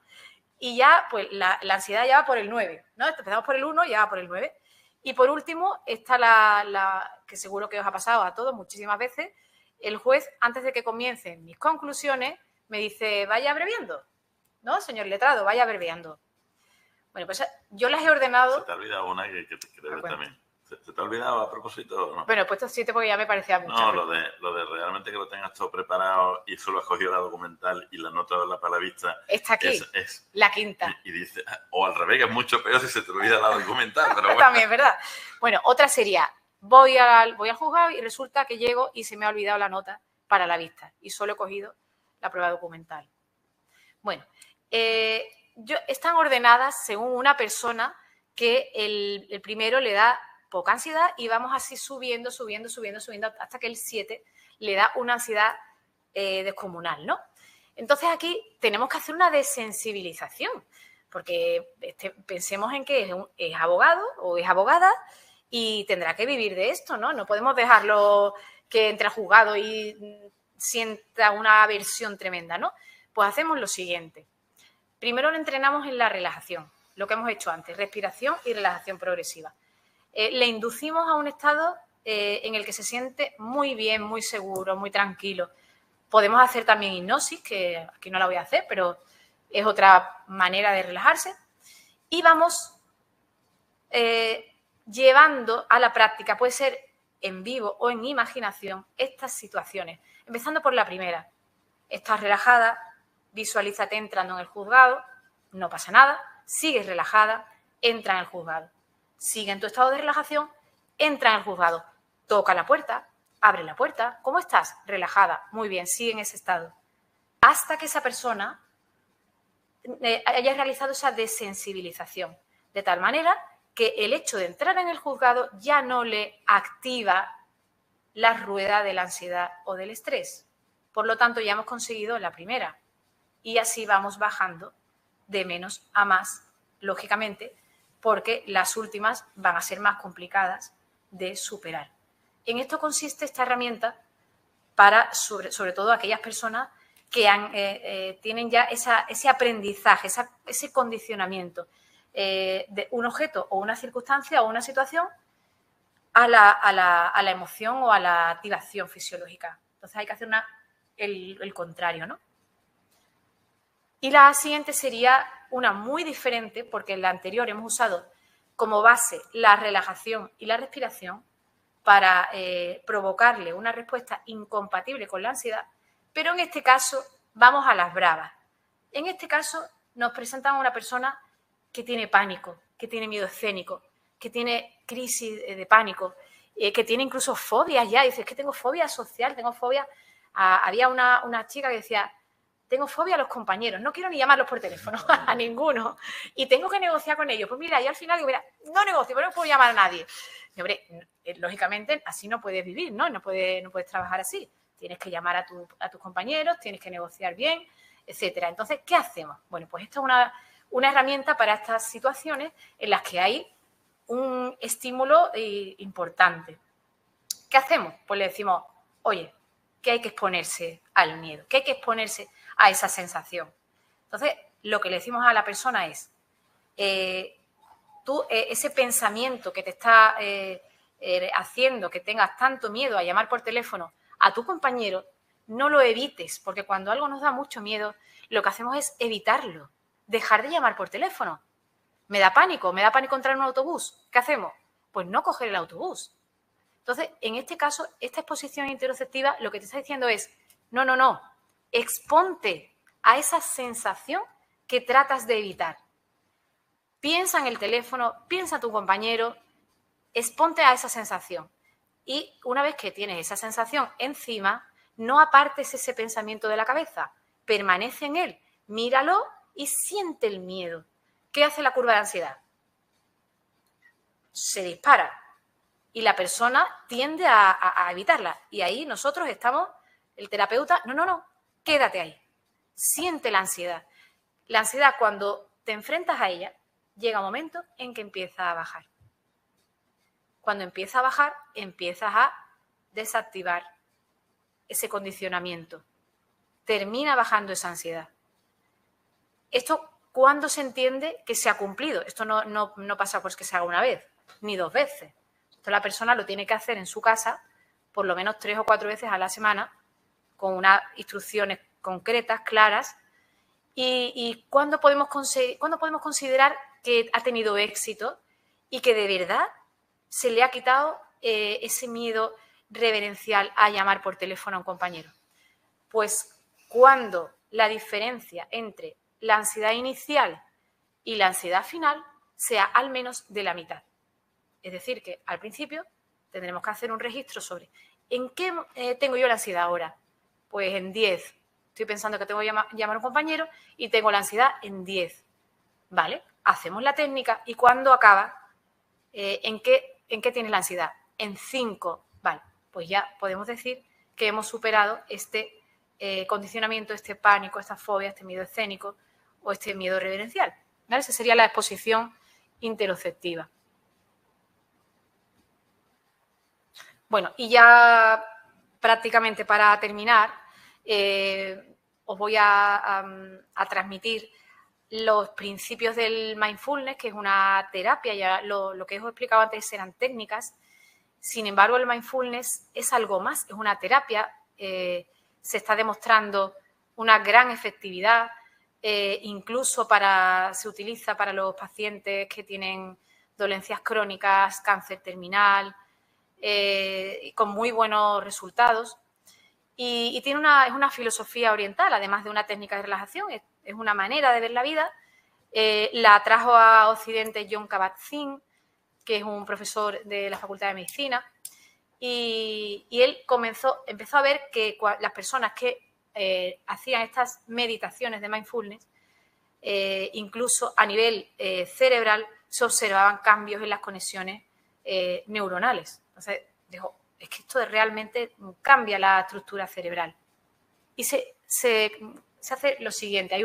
S2: Y ya, pues, la ansiedad ya va por el 9, ¿no? Empezamos por el 1, ya va por el 9. Y por último, está la que seguro que os ha pasado a todos muchísimas veces. El juez, antes de que comiencen mis conclusiones, me dice, vaya abreviando, ¿no? Señor letrado, vaya abreviando. Bueno, pues yo las he ordenado.
S1: Se te ha olvidado una que creo que también. ¿Se te ha olvidado a propósito o no?
S2: Bueno, he puesto 7 porque ya me parecía mucho.
S1: No, lo de realmente que lo tengas todo preparado y solo has cogido la documental y la nota de la palavista.
S2: Está aquí, es la quinta.
S1: Y dice, o al revés, que es mucho peor si se te olvida la documental. Pero bueno.
S2: También, ¿verdad? Bueno, otra sería, voy al juzgado y resulta que llego y se me ha olvidado la nota para la vista y solo he cogido la prueba documental. Bueno, están ordenadas según una persona que el primero le da poca ansiedad y vamos así subiendo hasta que el 7 le da una ansiedad descomunal, ¿no? Entonces aquí tenemos que hacer una desensibilización, porque pensemos en que es abogado o es abogada y tendrá que vivir de esto, ¿no? No podemos dejarlo que entre al juzgado y sienta una aversión tremenda, ¿no? Pues hacemos lo siguiente. Primero lo entrenamos en la relajación, lo que hemos hecho antes, respiración y relajación progresiva. Le inducimos a un estado en el que se siente muy bien, muy seguro, muy tranquilo. Podemos hacer también hipnosis, que aquí no la voy a hacer, pero es otra manera de relajarse. Y vamos llevando a la práctica, puede ser en vivo o en imaginación, estas situaciones. Empezando por la primera. Estás relajada, visualízate entrando en el juzgado, no pasa nada, sigues relajada, entra en el juzgado. Sigue en tu estado de relajación, entra en el juzgado, toca la puerta, abre la puerta. ¿Cómo estás? Relajada. Muy bien, sigue en ese estado. Hasta que esa persona haya realizado esa desensibilización, de tal manera que el hecho de entrar en el juzgado ya no le activa la rueda de la ansiedad o del estrés. Por lo tanto, ya hemos conseguido la primera. Y así vamos bajando de menos a más, lógicamente, porque las últimas van a ser más complicadas de superar. En esto consiste esta herramienta para, sobre todo, aquellas personas que tienen ya ese aprendizaje, ese condicionamiento de un objeto o una circunstancia o una situación a la emoción o a la activación fisiológica. Entonces hay que hacer el contrario, ¿no? Y la siguiente sería una muy diferente, porque en la anterior hemos usado como base la relajación y la respiración para provocarle una respuesta incompatible con la ansiedad, pero en este caso vamos a las bravas. En este caso nos presentan a una persona que tiene pánico, que tiene miedo escénico, que tiene crisis de pánico, que tiene incluso fobias ya. Dice, es que tengo fobia social, tengo fobia. Había una chica que decía, tengo fobia a los compañeros, no quiero ni llamarlos por teléfono, a ninguno, y tengo que negociar con ellos. Pues mira, y al final digo, mira, no negocio, pero no puedo llamar a nadie. Y, hombre, lógicamente así no puedes vivir, ¿no? No puedes trabajar así. Tienes que llamar a tus compañeros, tienes que negociar bien, etcétera. Entonces, ¿qué hacemos? Bueno, pues esto es una herramienta para estas situaciones en las que hay un estímulo importante. ¿Qué hacemos? Pues le decimos, oye, que hay que exponerse al miedo, que hay que exponerse a esa sensación. Entonces, lo que le decimos a la persona es, tú ese pensamiento que te está haciendo que tengas tanto miedo a llamar por teléfono a tu compañero, no lo evites, porque cuando algo nos da mucho miedo, lo que hacemos es evitarlo, dejar de llamar por teléfono. Me da pánico entrar en un autobús. ¿Qué hacemos? Pues no coger el autobús. Entonces, en este caso, esta exposición interoceptiva lo que te está diciendo es, no, exponte a esa sensación que tratas de evitar. Piensa en el teléfono, piensa en tu compañero, exponte a esa sensación. Y una vez que tienes esa sensación encima, no apartes ese pensamiento de la cabeza, permanece en él, míralo y siente el miedo. ¿Qué hace la curva de ansiedad? Se dispara. Y la persona tiende a evitarla. Y ahí nosotros estamos, el terapeuta, no, quédate ahí. Siente la ansiedad. La ansiedad, cuando te enfrentas a ella, llega un momento en que empieza a bajar. Cuando empieza a bajar, empiezas a desactivar ese condicionamiento. Termina bajando esa ansiedad. Esto, ¿cuándo se entiende que se ha cumplido? Esto no pasa por que se haga una vez, ni 2 veces. Esto la persona lo tiene que hacer en su casa por lo menos 3 o 4 veces a la semana con unas instrucciones concretas, claras. ¿Y cuándo podemos considerar que ha tenido éxito y que de verdad se le ha quitado ese miedo reverencial a llamar por teléfono a un compañero? Pues cuando la diferencia entre la ansiedad inicial y la ansiedad final sea al menos de la mitad. Es decir, que al principio tendremos que hacer un registro sobre ¿en qué tengo yo la ansiedad ahora? Pues en 10. Estoy pensando que tengo que llamar a un compañero y tengo la ansiedad en 10. ¿Vale? Hacemos la técnica y cuando acaba, ¿en qué tienes la ansiedad? En 5. Vale, pues ya podemos decir que hemos superado este condicionamiento, este pánico, esta fobia, este miedo escénico o este miedo reverencial. ¿Vale? Esa sería la exposición interoceptiva. Bueno, y ya prácticamente para terminar, os voy a transmitir los principios del mindfulness, que es una terapia. Ya lo que os he explicado antes eran técnicas. Sin embargo, el mindfulness es algo más, es una terapia. Se está demostrando una gran efectividad, incluso se utiliza para los pacientes que tienen dolencias crónicas, cáncer terminal, con muy buenos resultados. Y es una filosofía oriental, además de una técnica de relajación, es una manera de ver la vida. La trajo a Occidente Jon Kabat-Zinn, que es un profesor de la Facultad de Medicina, y él empezó a ver que las personas que hacían estas meditaciones de mindfulness, incluso a nivel cerebral, se observaban cambios en las conexiones neuronales. Entonces, dijo, es que esto realmente cambia la estructura cerebral. Y se hace lo siguiente, hay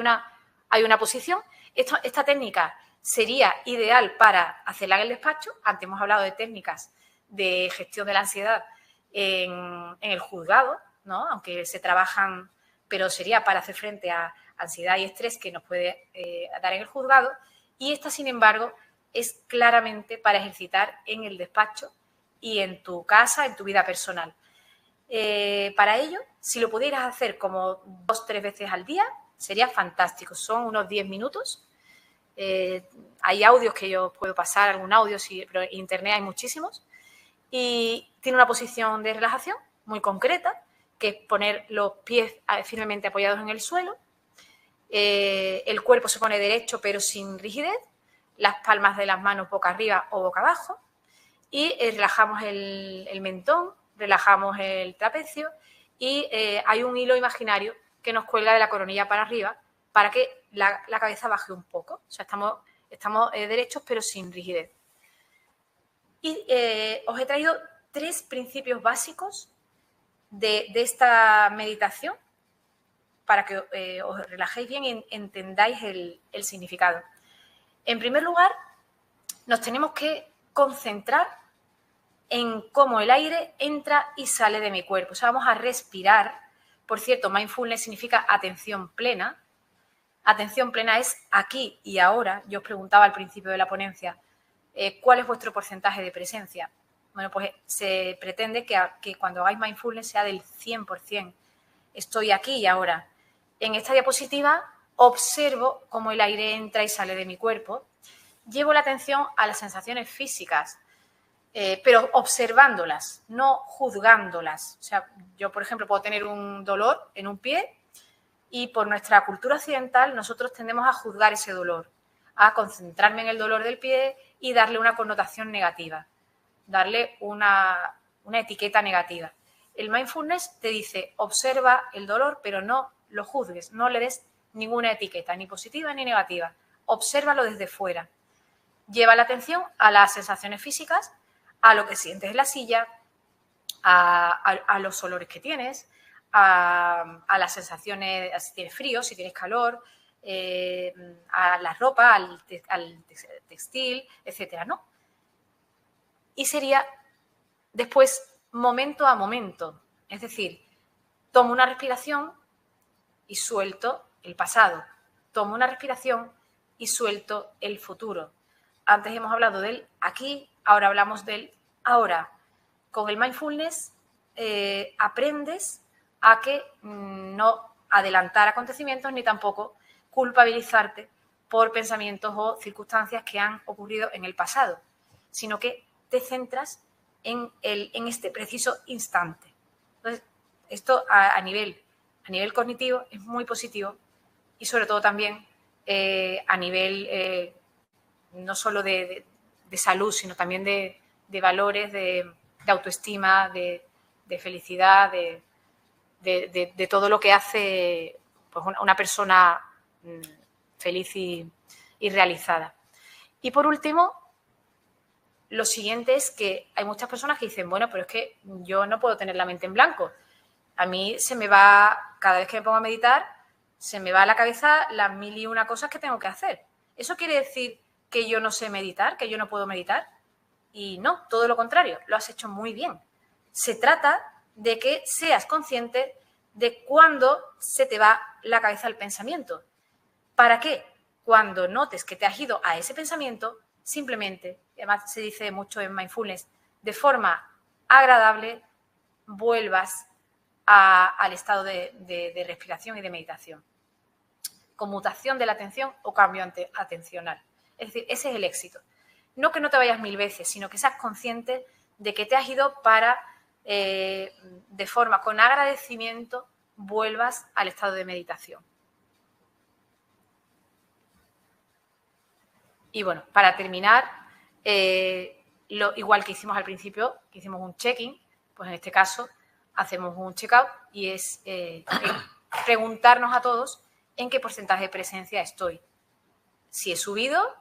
S2: una posición. Esta técnica sería ideal para hacerla en el despacho. Antes hemos hablado de técnicas de gestión de la ansiedad en el juzgado, ¿no? Aunque se trabajan pero sería para hacer frente a ansiedad y estrés que nos puede dar en el juzgado. Y esta, sin embargo, es claramente para ejercitar en el despacho y en tu casa, en tu vida personal. Para ello, si lo pudieras hacer como 2 o 3 veces al día, sería fantástico. Son unos 10 minutos. Hay audios que yo puedo pasar, algún audio, pero en internet hay muchísimos. Y tiene una posición de relajación muy concreta, que es poner los pies firmemente apoyados en el suelo. El cuerpo se pone derecho pero sin rigidez, las palmas de las manos boca arriba o boca abajo, y relajamos el mentón, relajamos el trapecio y hay un hilo imaginario que nos cuelga de la coronilla para arriba para que la cabeza baje un poco. O sea, estamos derechos pero sin rigidez. Y os he traído 3 principios básicos de esta meditación para que os relajéis bien y entendáis el significado. En primer lugar, nos tenemos que concentrar en cómo el aire entra y sale de mi cuerpo. O sea, vamos a respirar. Por cierto, mindfulness significa atención plena. Atención plena es aquí y ahora. Yo os preguntaba al principio de la ponencia, ¿cuál es vuestro porcentaje de presencia? Bueno, pues se pretende que cuando hagáis mindfulness sea del 100%. Estoy aquí y ahora. En esta diapositiva observo cómo el aire entra y sale de mi cuerpo. Llevo la atención a las sensaciones físicas, pero observándolas, no juzgándolas. O sea, yo, por ejemplo, puedo tener un dolor en un pie y por nuestra cultura occidental nosotros tendemos a juzgar ese dolor, a concentrarme en el dolor del pie y darle una connotación negativa, darle una etiqueta negativa. El mindfulness te dice, observa el dolor, pero no lo juzgues, no le des ninguna etiqueta, ni positiva ni negativa. Obsérvalo desde fuera. Lleva la atención a las sensaciones físicas, a lo que sientes en la silla, a los olores que tienes, a las sensaciones, si tienes frío, si tienes calor, a la ropa, al textil, etcétera, ¿no? Y sería después momento a momento, es decir, tomo una respiración y suelto el pasado, tomo una respiración y suelto el futuro. Antes hemos hablado del aquí, ahora hablamos del ahora. Con el mindfulness aprendes a que no adelantar acontecimientos ni tampoco culpabilizarte por pensamientos o circunstancias que han ocurrido en el pasado, sino que te centras en este preciso instante. Entonces, esto a nivel cognitivo es muy positivo y sobre todo también a nivel no solo de salud, sino también de valores, de autoestima, de felicidad, de todo lo que hace pues, una persona feliz y realizada. Y por último, lo siguiente es que hay muchas personas que dicen, bueno, pero es que yo no puedo tener la mente en blanco. A mí se me va, cada vez que me pongo a meditar, se me va a la cabeza las 1001 cosas que tengo que hacer. ¿Eso quiere decir que yo no sé meditar, que yo no puedo meditar? Y no, todo lo contrario, lo has hecho muy bien. Se trata de que seas consciente de cuándo se te va la cabeza al pensamiento. ¿Para qué? Cuando notes que te has ido a ese pensamiento, simplemente, además se dice mucho en mindfulness, de forma agradable, vuelvas al estado de respiración y de meditación. Conmutación de la atención o cambio atencional. Es decir, ese es el éxito. No que no te vayas 1000 veces, sino que seas consciente de que te has ido para, de forma con agradecimiento, vuelvas al estado de meditación. Y bueno, para terminar, igual que hicimos al principio, que hicimos un check-in, pues en este caso hacemos un check-out y es preguntarnos a todos en qué porcentaje de presencia estoy. Si he subido,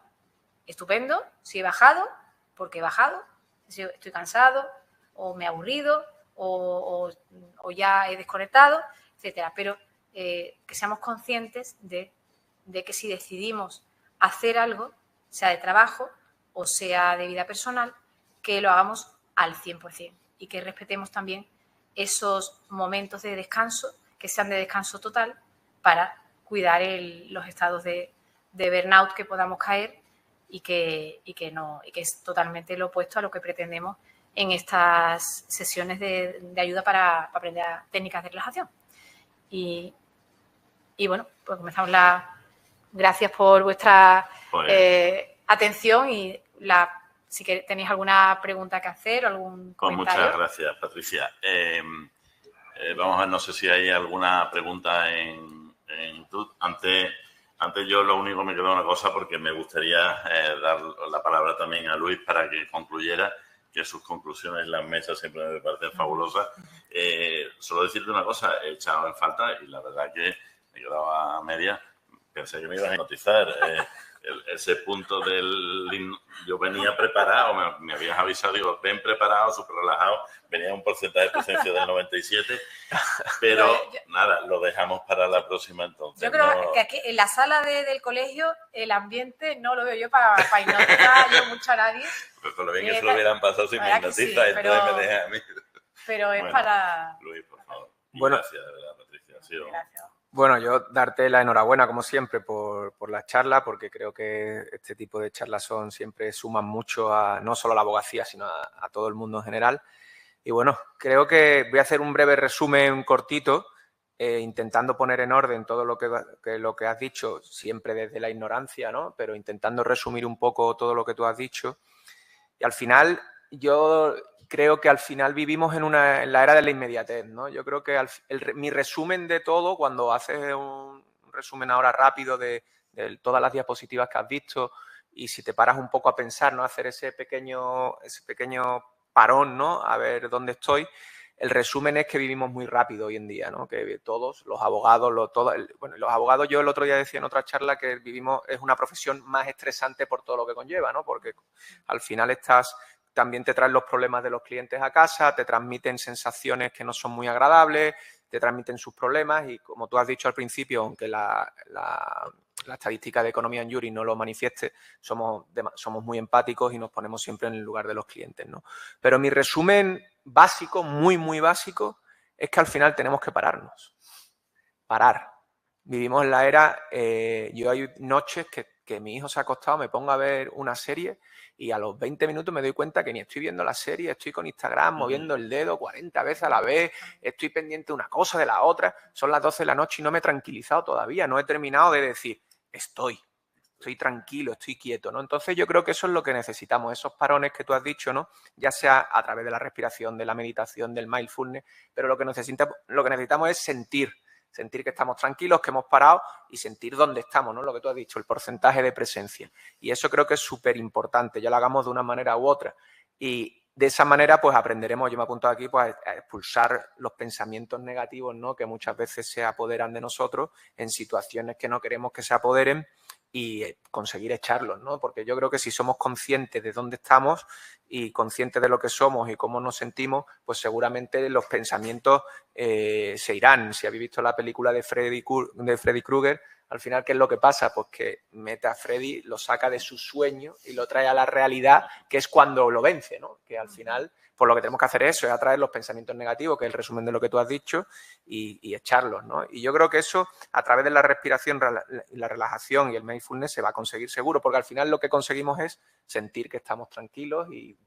S2: estupendo. Si he bajado, porque he bajado. Si estoy cansado o me he aburrido o ya he desconectado, etcétera. Pero que seamos conscientes de que si decidimos hacer algo, sea de trabajo o sea de vida personal, que lo hagamos al 100% y que respetemos también esos momentos de descanso que sean de descanso total para cuidar los estados de burnout que podamos caer y que es totalmente lo opuesto a lo que pretendemos en estas sesiones de ayuda para aprender técnicas de relajación. Y bueno, pues comenzamos Gracias por vuestra atención y si tenéis alguna pregunta que hacer o algún comentario.
S1: Muchas gracias, Patricia. Vamos a ver, no sé si hay alguna pregunta en YouTube. Antes yo lo único me quedó una cosa porque me gustaría dar la palabra también a Luis para que concluyera, que sus conclusiones en las mesas siempre me parecen fabulosas. Solo decirte una cosa, he echado en falta y la verdad que me quedaba a media. Pensé que me ibas a hipnotizar. Ese punto yo venía preparado, me habías avisado, digo, ven preparado, súper relajado, venía un porcentaje de presencia del 97, pero nada, lo dejamos para la próxima entonces.
S2: Yo creo que aquí en la sala del colegio el ambiente no lo veo yo para hipnotizar yo mucho a nadie.
S1: Pues con lo bien que se lo hubieran pasado sin me hipnotiza, sí, entonces me deja a mí.
S2: Pero es para...
S1: Luis, por favor.
S3: Bueno,
S1: gracias, de verdad, Patricia.
S2: Gracias.
S3: Bueno, yo darte la enhorabuena, como siempre, por la charla, porque creo que este tipo de charlas siempre suman mucho no solo a la abogacía, sino a todo el mundo en general. Y bueno, creo que voy a hacer un breve resumen cortito, intentando poner en orden todo lo que has dicho, siempre desde la ignorancia, ¿no? Pero intentando resumir un poco todo lo que tú has dicho. Y al final, yo creo que al final vivimos en la era de la inmediatez, ¿no? Yo creo que mi resumen de todo, cuando haces un resumen ahora rápido de todas las diapositivas que has visto y si te paras un poco a pensar, ¿no? Hacer ese pequeño parón, ¿no? A ver dónde estoy. El resumen es que vivimos muy rápido hoy en día, ¿no? Que todos, los abogados, los abogados, yo el otro día decía en otra charla que es una profesión más estresante por todo lo que conlleva, ¿no? Porque al final también te traen los problemas de los clientes a casa, te transmiten sensaciones que no son muy agradables, te transmiten sus problemas y, como tú has dicho al principio, aunque la estadística de Economía and Jury no lo manifieste, somos muy empáticos y nos ponemos siempre en el lugar de los clientes, ¿no? Pero mi resumen básico, muy, muy básico, es que al final tenemos que pararnos. Parar. Vivimos en la era... yo hay noches que mi hijo se ha acostado, me pongo a ver una serie y a los 20 minutos me doy cuenta que ni estoy viendo la serie, estoy con Instagram moviendo el dedo 40 veces a la vez, estoy pendiente de una cosa, de la otra, son las 12 de la noche y no me he tranquilizado todavía, no he terminado de decir, estoy tranquilo, estoy quieto, ¿no? Entonces yo creo que eso es lo que necesitamos, esos parones que tú has dicho, ¿no? Ya sea a través de la respiración, de la meditación, del mindfulness, pero lo que necesitamos es sentir que estamos tranquilos, que hemos parado y sentir dónde estamos, ¿no? Lo que tú has dicho, el porcentaje de presencia. Y eso creo que es súper importante, ya lo hagamos de una manera u otra. Y de esa manera, pues aprenderemos, yo me he apuntado aquí, pues a expulsar los pensamientos negativos, ¿no? Que muchas veces se apoderan de nosotros en situaciones que no queremos que se apoderen y conseguir echarlos, ¿no? Porque yo creo que si somos conscientes de dónde estamos y conscientes de lo que somos y cómo nos sentimos, pues seguramente los pensamientos se irán. Si habéis visto la película de Freddy Krueger, al final, ¿qué es lo que pasa? Pues que mete a Freddy, lo saca de su sueño y lo trae a la realidad, que es cuando lo vence, ¿no? Que al final, pues lo que tenemos que hacer es eso, es atraer los pensamientos negativos, que es el resumen de lo que tú has dicho, y echarlos, ¿no? Y yo creo que eso, a través de la respiración, la relajación y el mindfulness, se va a conseguir seguro, porque al final lo que conseguimos es sentir que estamos tranquilos y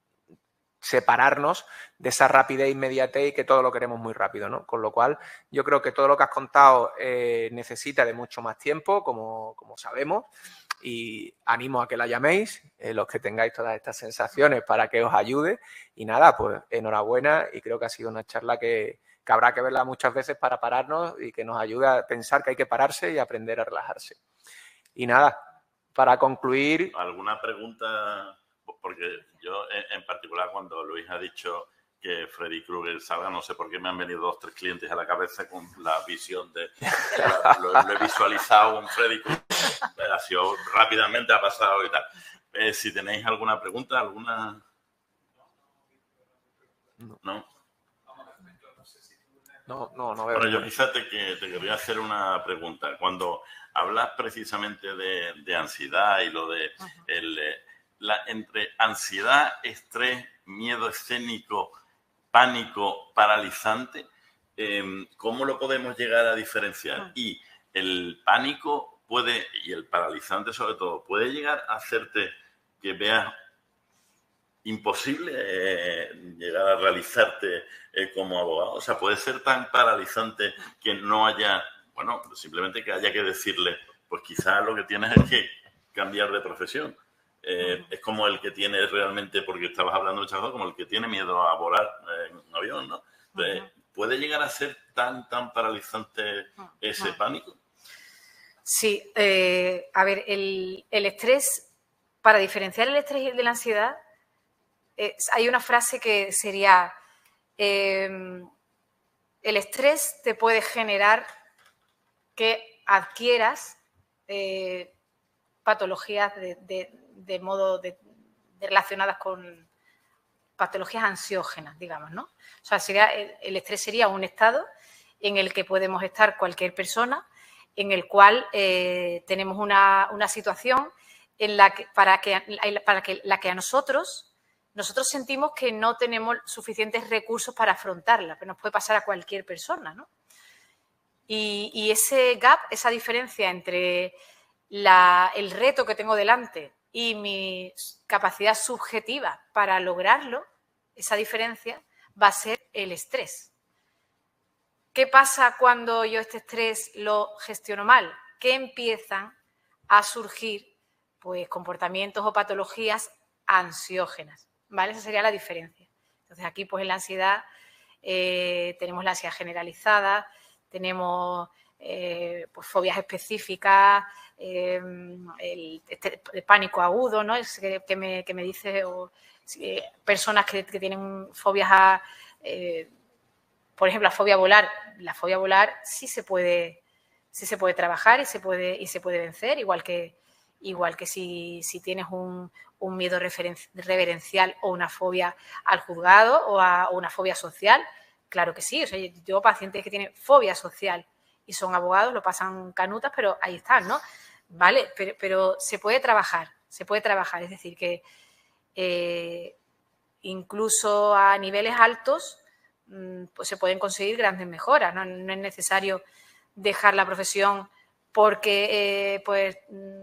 S3: separarnos de esa rapidez e inmediatez y que todo lo queremos muy rápido, ¿no? Con lo cual, yo creo que todo lo que has contado necesita de mucho más tiempo, como sabemos, y animo a que la llaméis, los que tengáis todas estas sensaciones, para que os ayude. Y nada, pues enhorabuena, y creo que ha sido una charla que habrá que verla muchas veces para pararnos y que nos ayude a pensar que hay que pararse y aprender a relajarse. Y nada, para concluir...
S1: ¿Alguna pregunta? Porque yo, en particular, cuando Luis ha dicho que Freddy Krueger salga, no sé por qué me han venido 2 o 3 clientes a la cabeza con la visión de... lo he visualizado un Freddy Krueger, ha sido rápidamente, ha pasado y tal. Si tenéis alguna pregunta, alguna... ¿No?
S3: No veo.
S1: Bueno, yo fíjate que te quería hacer una pregunta. Cuando hablas precisamente de ansiedad y lo de... entre ansiedad, estrés, miedo escénico, pánico, paralizante, ¿cómo lo podemos llegar a diferenciar? Y el pánico puede, y el paralizante sobre todo, puede llegar a hacerte que veas imposible llegar a realizarte como abogado. O sea, puede ser tan paralizante que no haya, bueno, simplemente que haya que decirle, pues quizás lo que tienes es que cambiar de profesión. Es como el que tiene realmente, porque estabas hablando muchas veces, como el que tiene miedo a volar en un avión, ¿no? Entonces, ¿puede llegar a ser tan paralizante ese pánico?
S2: Sí, a ver, el estrés, para diferenciar el estrés de la ansiedad, hay una frase que sería, el estrés te puede generar que adquieras patologías de modo relacionadas con patologías ansiógenas, digamos, ¿no? O sea, el estrés sería un estado en el que podemos estar cualquier persona, en el cual tenemos una situación en la que, para que a nosotros sentimos que no tenemos suficientes recursos para afrontarla, pero nos puede pasar a cualquier persona, ¿no? Y ese gap, esa diferencia entre el reto que tengo delante y mi capacidad subjetiva para lograrlo, esa diferencia va a ser el estrés. ¿Qué pasa cuando yo este estrés lo gestiono mal? Que empiezan a surgir pues, comportamientos o patologías ansiógenas, ¿vale? Esa sería la diferencia. Entonces, aquí pues en la ansiedad tenemos la ansiedad generalizada, tenemos pues, fobias específicas, el pánico agudo, ¿no? Es que me dice, o personas que tienen fobias por ejemplo, la fobia a volar sí se puede trabajar y se puede vencer, igual que si tienes un miedo reverencial o una fobia al juzgado o una fobia social, claro que sí. O sea, yo tengo pacientes que tienen fobia social y son abogados, lo pasan canutas, pero ahí están, ¿no? Vale, pero se puede trabajar, es decir, que incluso a niveles altos pues se pueden conseguir grandes mejoras, ¿no? No es necesario dejar la profesión porque pues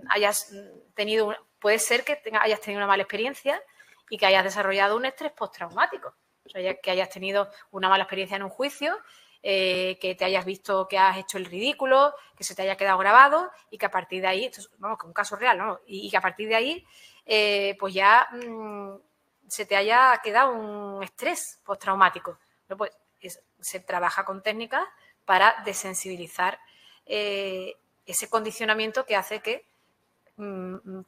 S2: hayas tenido, puede ser que hayas tenido una mala experiencia y que hayas desarrollado un estrés postraumático, o sea, que hayas tenido una mala experiencia en un juicio, que te hayas visto que has hecho el ridículo, que se te haya quedado grabado y que a partir de ahí, esto es, vamos, que un caso real, ¿no? Y que a partir de ahí pues ya se te haya quedado un estrés postraumático. Pues se trabaja con técnicas para desensibilizar ese condicionamiento que hace que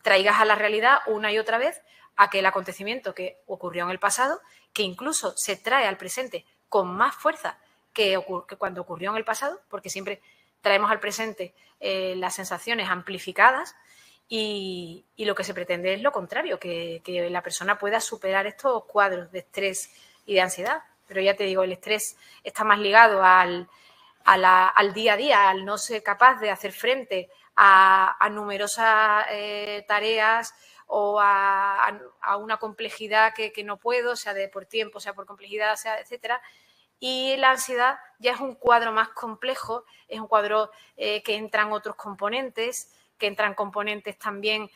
S2: traigas a la realidad una y otra vez aquel acontecimiento que ocurrió en el pasado, que incluso se trae al presente con más fuerza que cuando ocurrió en el pasado, porque siempre traemos al presente las sensaciones amplificadas y lo que se pretende es lo contrario, que la persona pueda superar estos cuadros de estrés y de ansiedad. Pero ya te digo, el estrés está más ligado al día a día, al no ser capaz de hacer frente a numerosas tareas o a una complejidad que no puedo, sea por tiempo, sea por complejidad, sea etcétera. Y la ansiedad ya es un cuadro más complejo, es un cuadro que entran otros componentes, que entran componentes también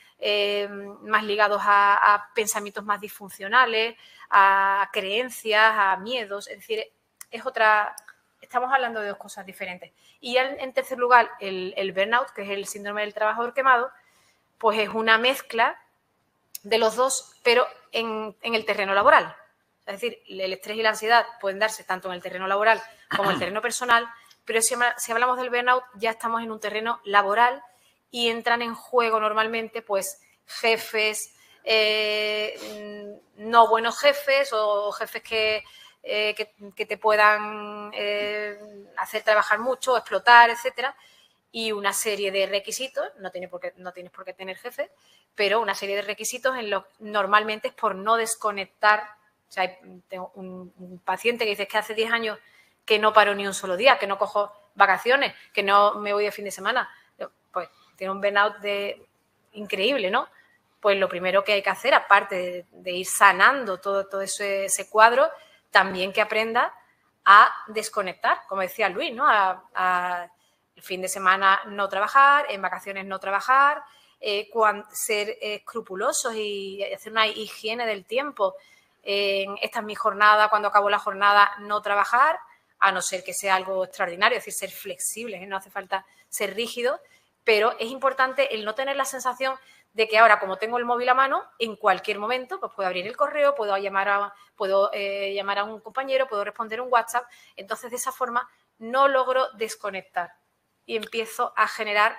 S2: más ligados a pensamientos más disfuncionales, a creencias, a miedos, es decir, estamos hablando de dos cosas diferentes. Y en tercer lugar, el burnout, que es el síndrome del trabajador quemado, pues es una mezcla de los dos, pero en el terreno laboral. Es decir, el estrés y la ansiedad pueden darse tanto en el terreno laboral como en el terreno personal, pero si hablamos del burnout ya estamos en un terreno laboral y entran en juego normalmente pues jefes, no buenos jefes o jefes que te puedan hacer trabajar mucho, explotar, etcétera, y una serie de requisitos, no tienes por qué tener jefe, pero una serie de requisitos en los normalmente es por no desconectar. O sea, tengo un paciente que dice que hace 10 años que no paro ni un solo día, que no cojo vacaciones, que no me voy de fin de semana. Pues tiene un burnout increíble, ¿no? Pues lo primero que hay que hacer, aparte de ir sanando todo ese cuadro, también que aprenda a desconectar, como decía Luis, ¿no? El fin de semana no trabajar, en vacaciones no trabajar, ser escrupulosos y hacer una higiene del tiempo. Esta es mi jornada, cuando acabo la jornada no trabajar, a no ser que sea algo extraordinario, es decir, ser flexibles, ¿eh? No hace falta ser rígidos, pero es importante el no tener la sensación de que ahora, como tengo el móvil a mano, en cualquier momento pues puedo abrir el correo, puedo llamar a un compañero, puedo responder un WhatsApp. Entonces, de esa forma, no logro desconectar y empiezo a generar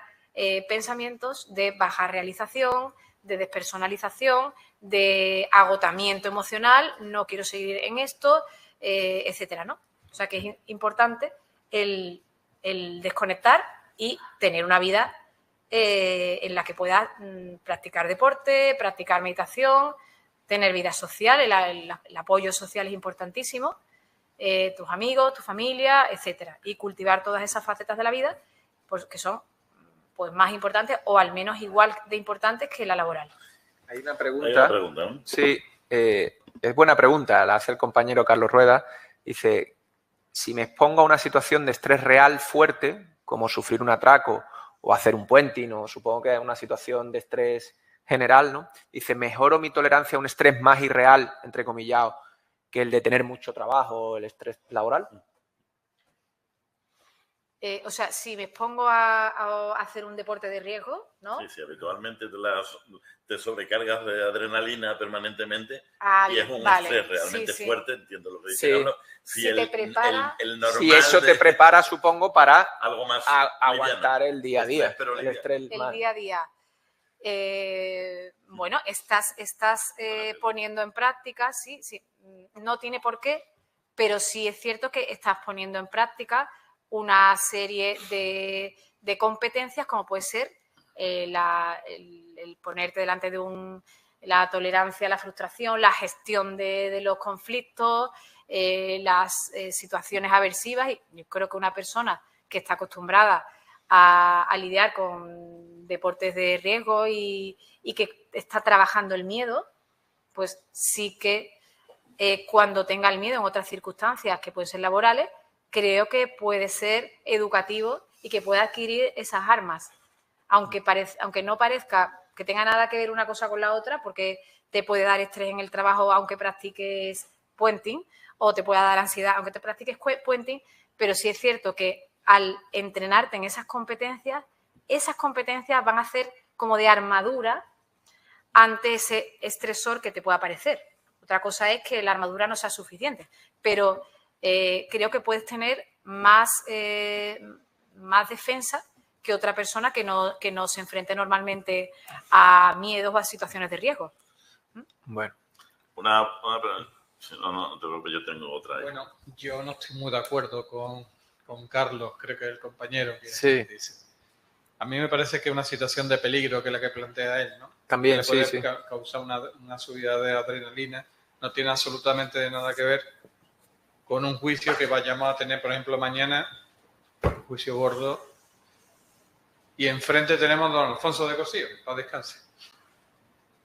S2: pensamientos de baja realización, de despersonalización, de agotamiento emocional, no quiero seguir en esto, etcétera, ¿no? O sea, que es importante el desconectar y tener una vida en la que puedas practicar deporte, practicar meditación, tener vida social, el apoyo social es importantísimo, tus amigos, tu familia, etcétera, y cultivar todas esas facetas de la vida, pues que son pues más importantes o al menos igual de importantes que la laboral.
S3: Hay una pregunta,
S1: ¿no?
S3: Sí, es buena pregunta, la hace el compañero Carlos Rueda. Dice, si me expongo a una situación de estrés real fuerte, como sufrir un atraco o hacer un puenting, o supongo que es una situación de estrés general, ¿no? Dice, mejoro mi tolerancia a un estrés más irreal, entrecomillado, que el de tener mucho trabajo o el estrés laboral.
S2: O sea, si me expongo a hacer un deporte de riesgo, ¿no?
S1: Sí, habitualmente te sobrecargas de adrenalina permanentemente y es un estrés realmente fuerte, entiendo lo que dice Carlos. Si
S3: eso te prepara, supongo, para
S1: algo más
S3: aguantar el día a día.
S2: El día a día. Bueno, estás poniendo en práctica, sí, no tiene por qué, pero sí es cierto que estás poniendo en práctica una serie de competencias, como puede ser el ponerte delante de la tolerancia a la frustración, la gestión de los conflictos, las situaciones aversivas. Y yo creo que una persona que está acostumbrada a lidiar con deportes de riesgo y que está trabajando el miedo, pues sí que cuando tenga el miedo en otras circunstancias que pueden ser laborales, creo que puede ser educativo y que pueda adquirir esas armas, aunque no parezca que tenga nada que ver una cosa con la otra, porque te puede dar estrés en el trabajo aunque practiques puenting, o te pueda dar ansiedad aunque te practiques puenting, pero sí es cierto que al entrenarte en esas competencias van a ser como de armadura ante ese estresor que te pueda aparecer. Otra cosa es que la armadura no sea suficiente, pero creo que puedes tener más defensa que otra persona que no se enfrente normalmente a miedos o a situaciones de riesgo.
S3: Bueno.
S1: Una no te preocupes, yo tengo otra ahí.
S4: Bueno, yo no estoy muy de acuerdo con Carlos, creo que es el compañero que dice. A mí me parece que es una situación de peligro que es la que plantea él, ¿no?
S3: También,
S4: que le puede causar una subida de adrenalina. No tiene absolutamente nada que ver con un juicio que vayamos a tener, por ejemplo, mañana, un juicio gordo, y enfrente tenemos a don Alfonso de Cosío, para descanse.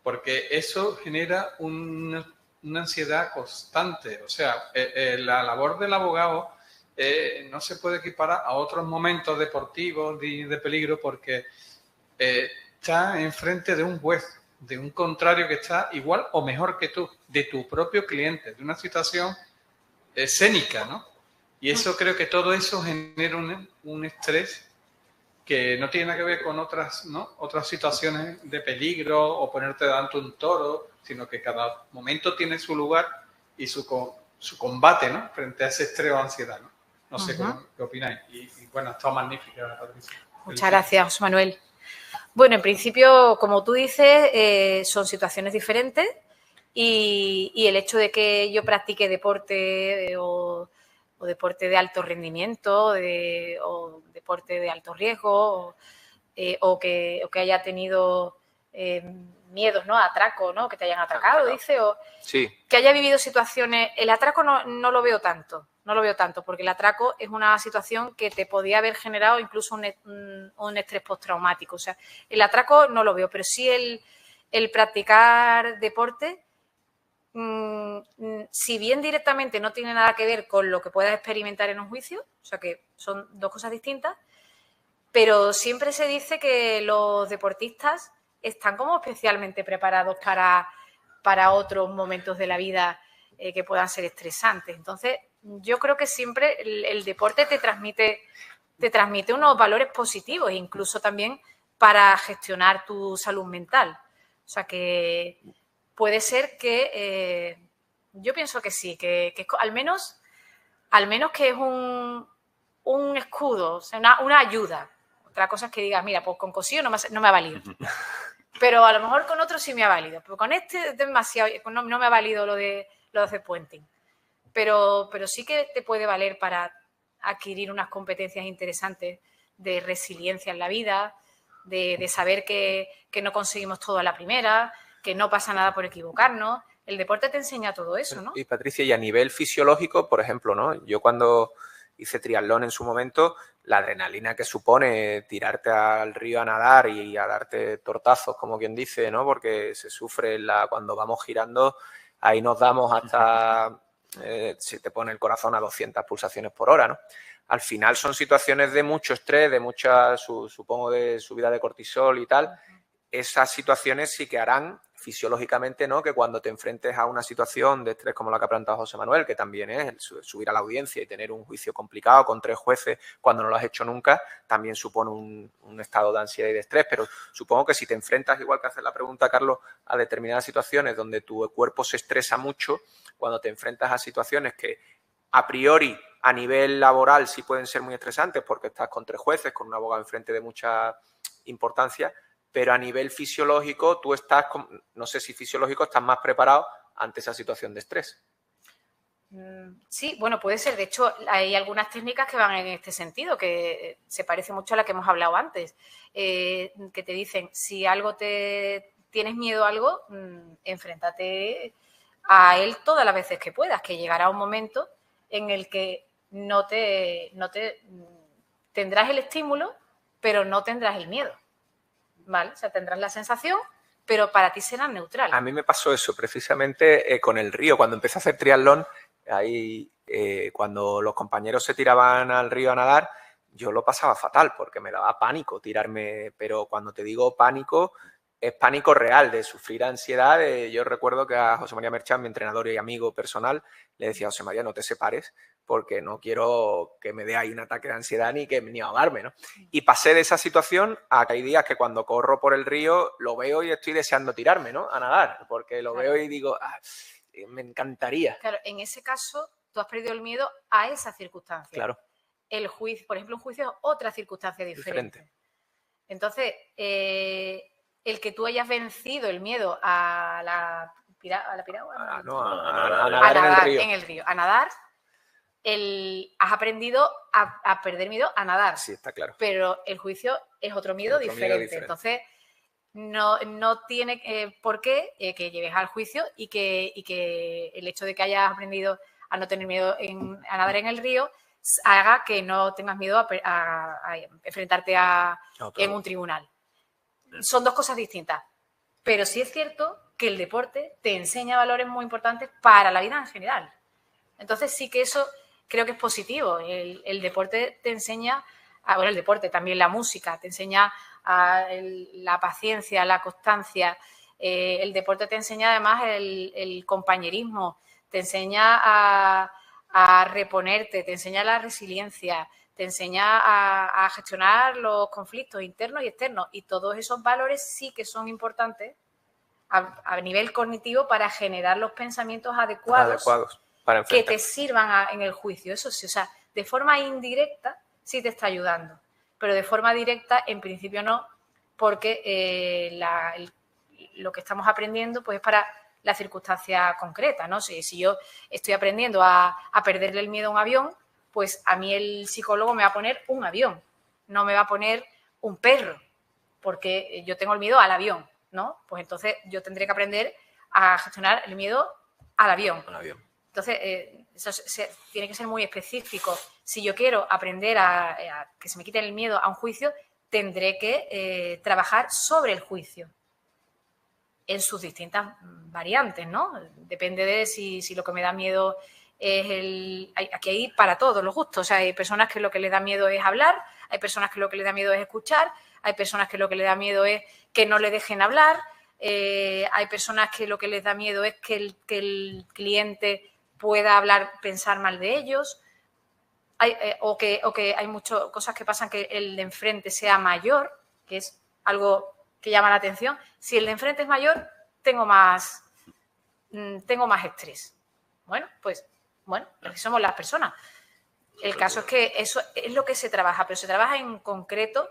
S4: Porque eso genera una ansiedad constante. O sea, la labor del abogado no se puede equiparar a otros momentos deportivos de peligro, porque está enfrente de un juez, de un contrario que está igual o mejor que tú, de tu propio cliente, de una situación escénica, ¿no? Y eso, creo que todo eso genera un estrés que no tiene nada que ver con otras situaciones de peligro o ponerte delante de un toro, sino que cada momento tiene su lugar y su combate, ¿no? Frente a ese estrés o ansiedad, ¿no? No sé qué opináis. Y bueno, está magnífica, Patricia.
S2: Muchas gracias, José Manuel. Bueno, en principio, como tú dices, son situaciones diferentes y el hecho de que yo practique deporte o deporte de alto rendimiento o deporte de alto riesgo o que haya tenido miedos, ¿no? Atraco, ¿no? Que te hayan atracado, dice, o que haya vivido situaciones. El atraco no lo veo tanto. No lo veo tanto, porque el atraco es una situación que te podía haber generado incluso un estrés postraumático. O sea, el atraco no lo veo, pero sí el practicar deporte si bien directamente no tiene nada que ver con lo que puedas experimentar en un juicio, o sea que son dos cosas distintas, pero siempre se dice que los deportistas están como especialmente preparados para otros momentos de la vida que puedan ser estresantes. Entonces, yo creo que siempre el deporte te transmite unos valores positivos, incluso también para gestionar tu salud mental. O sea que puede ser que, yo pienso que sí, que al menos que es un escudo, o sea, una ayuda. Otra cosa es que digas, mira, pues con Cosillo no me ha valido. Pero a lo mejor con otro sí me ha valido. Pero con este demasiado, no me ha valido lo de hacer puenting. Pero sí que te puede valer para adquirir unas competencias interesantes de resiliencia en la vida, de saber que no conseguimos todo a la primera, que no pasa nada por equivocarnos. El deporte te enseña todo eso, ¿no?
S3: Y Patricia, y a nivel fisiológico, por ejemplo, ¿no? Yo cuando hice triatlón en su momento, la adrenalina que supone tirarte al río a nadar y a darte tortazos, como quien dice, ¿no? Porque se sufre cuando vamos girando, ahí nos damos hasta, se te pone el corazón a 200 pulsaciones por hora, ¿no? Al final son situaciones de mucho estrés, de mucha, supongo, de subida de cortisol y tal. Esas situaciones sí que harán fisiológicamente, ¿no? Que cuando te enfrentes a una situación de estrés como la que ha planteado José Manuel, que también es el subir a la audiencia y tener un juicio complicado con 3 jueces cuando no lo has hecho nunca, también supone un estado de ansiedad y de estrés. Pero supongo que si te enfrentas, igual que hace la pregunta, Carlos, a determinadas situaciones donde tu cuerpo se estresa mucho, cuando te enfrentas a situaciones que a priori a nivel laboral sí pueden ser muy estresantes porque estás con 3 jueces, con un abogado enfrente de mucha importancia, pero a nivel fisiológico tú estás, no sé si fisiológico, estás más preparado ante esa situación de estrés.
S2: Sí, bueno, puede ser. De hecho, hay algunas técnicas que van en este sentido, que se parece mucho a la que hemos hablado antes, que te dicen, si tienes miedo a algo, enfréntate a él todas las veces que puedas, que llegará un momento en el que no tendrás el estímulo, pero no tendrás el miedo. ¿Vale? O sea, tendrás la sensación, pero para ti será neutral.
S3: A mí me pasó eso precisamente con el río. Cuando empecé a hacer triatlón, ahí, cuando los compañeros se tiraban al río a nadar, yo lo pasaba fatal porque me daba pánico tirarme. Pero cuando te digo pánico, es pánico real, de sufrir ansiedad. Yo recuerdo que a José María Merchán, mi entrenador y amigo personal, le decía, José María, no te separes porque no quiero que me dé ahí un ataque de ansiedad ni ahogarme, ¿no? Y pasé de esa situación a que hay días que cuando corro por el río lo veo y estoy deseando tirarme, ¿no? A nadar, porque lo veo y digo, me encantaría.
S2: Claro, en ese caso tú has perdido el miedo a esa circunstancia.
S3: Claro.
S2: El juicio, por ejemplo, un juicio es otra circunstancia diferente. Entonces, el que tú hayas vencido el miedo a nadar en el río, a nadar, has aprendido a perder miedo a nadar.
S3: Sí, está claro.
S2: Pero el juicio es otro miedo diferente. Entonces, no tiene por qué que lleves al juicio y que el hecho de que hayas aprendido a no tener miedo a nadar en el río haga que no tengas miedo a enfrentarte en un tribunal. Son dos cosas distintas. Pero sí es cierto que el deporte te enseña valores muy importantes para la vida en general. Entonces sí que eso creo que es positivo. El deporte te enseña, el deporte, también la música, te enseña la paciencia, la constancia. El deporte te enseña además el compañerismo, te enseña a reponerte, te enseña la resiliencia, te enseña a gestionar los conflictos internos y externos. Y todos esos valores sí que son importantes a nivel cognitivo para generar los pensamientos adecuados para que te sirvan en el juicio. Eso sí, o sea, de forma indirecta sí te está ayudando, pero de forma directa en principio no, porque lo que estamos aprendiendo pues es para la circunstancia concreta, ¿no? Si yo estoy aprendiendo a perderle el miedo a un avión, pues a mí el psicólogo me va a poner un avión, no me va a poner un perro, porque yo tengo el miedo al avión, ¿no? Pues entonces yo tendré que aprender a gestionar el miedo al avión. Entonces, eso tiene que ser muy específico. Si yo quiero aprender a que se me quite el miedo a un juicio, tendré que trabajar sobre el juicio. en sus distintas variantes, ¿no? Depende de si lo que me da miedo es aquí hay para todos los gustos. O sea, hay personas que lo que les da miedo es hablar, hay personas que lo que les da miedo es escuchar, hay personas que lo que les da miedo es que no le dejen hablar, hay personas que lo que les da miedo es que el cliente pueda hablar, pensar mal de ellos, o que hay muchas cosas que pasan que el de enfrente sea mayor, que es algo que llama la atención. Si el de enfrente es mayor, tengo más estrés. Bueno, así somos las personas. El caso es que eso es lo que se trabaja, pero se trabaja en concreto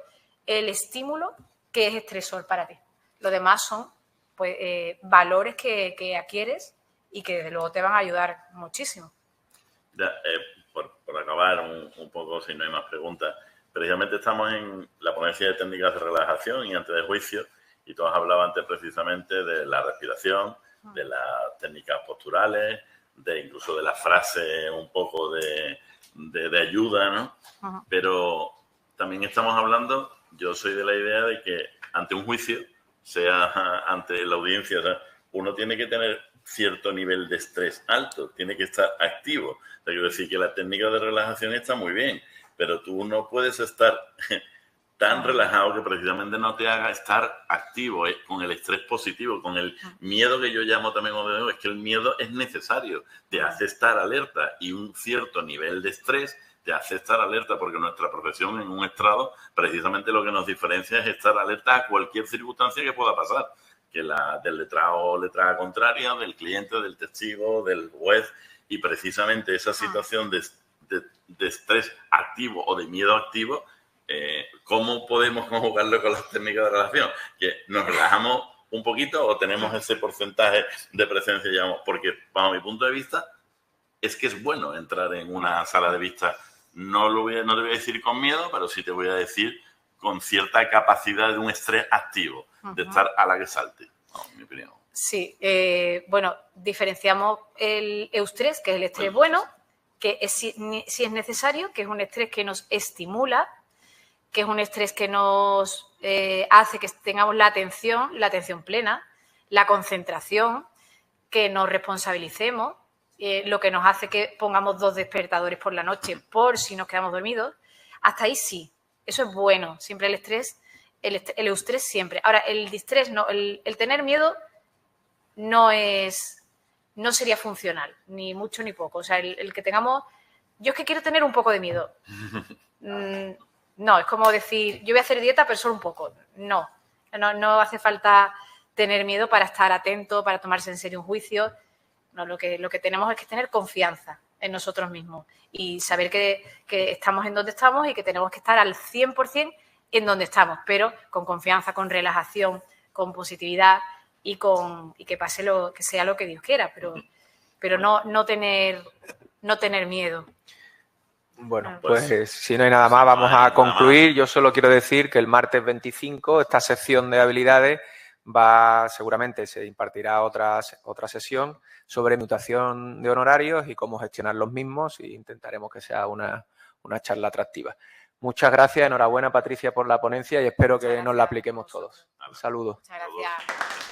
S2: el estímulo que es estresor para ti. Lo demás son valores que adquieres y que desde luego te van a ayudar muchísimo.
S1: Ya, por acabar un poco, si no hay más preguntas, precisamente estamos en la ponencia de técnicas de relajación y antes de juicio, y tú has hablado antes precisamente de la respiración, de las técnicas posturales, incluso de la frase un poco de ayuda, ¿no?
S2: Uh-huh.
S1: Pero también estamos hablando, yo soy de la idea de que ante un juicio, sea ante la audiencia, o sea, uno tiene que tener cierto nivel de estrés alto, tiene que estar activo. O sea, quiero decir que la técnica de relajación está muy bien, pero tú no puedes estar tan relajado que precisamente no te haga estar activo, con el estrés positivo, con el miedo que yo llamo también, es que el miedo es necesario, te hace estar alerta y un cierto nivel de estrés te hace estar alerta, porque nuestra profesión en un estrado precisamente lo que nos diferencia es estar alerta a cualquier circunstancia que pueda pasar, que del letrado o letrada contraria, del cliente, del testigo, del juez, y precisamente esa situación de estrés activo o de miedo activo, ¿cómo podemos conjugarlo con las técnicas de relajación? Que nos relajamos un poquito o tenemos ese porcentaje de presencia, digamos, porque bajo mi punto de vista es que es bueno entrar en una sala de vista, no te voy a decir con miedo, pero sí te voy a decir con cierta capacidad de un estrés activo, de estar a la que salte, ¿no? En mi opinión.
S2: Sí, diferenciamos el eustrés, que es el estrés bueno, que si es necesario, que es un estrés que nos estimula, que es un estrés que nos hace que tengamos la atención plena, la concentración, que nos responsabilicemos, lo que nos hace que pongamos 2 despertadores por la noche por si nos quedamos dormidos. Hasta ahí sí, eso es bueno. Siempre el estrés, el eustrés siempre. Ahora, el distrés no, el tener miedo no sería funcional, ni mucho ni poco. O sea, el que tengamos... Yo es que quiero tener un poco de miedo. No, es como decir, yo voy a hacer dieta, pero solo un poco. No hace falta tener miedo para estar atento, para tomarse en serio un juicio. No, lo que tenemos es que tener confianza en nosotros mismos y saber que estamos en donde estamos y que tenemos que estar al 100% en donde estamos, pero con confianza, con relajación, con positividad y que pase que sea lo que Dios quiera, pero no tener miedo.
S3: Bueno, pues si no hay nada más, vamos a concluir. Yo solo quiero decir que el martes 25 esta sección de habilidades seguramente se impartirá otra sesión sobre mutación de honorarios y cómo gestionar los mismos, y intentaremos que sea una charla atractiva. Muchas gracias, enhorabuena Patricia por la ponencia y espero que nos la apliquemos todos. Un saludo.
S2: Muchas gracias.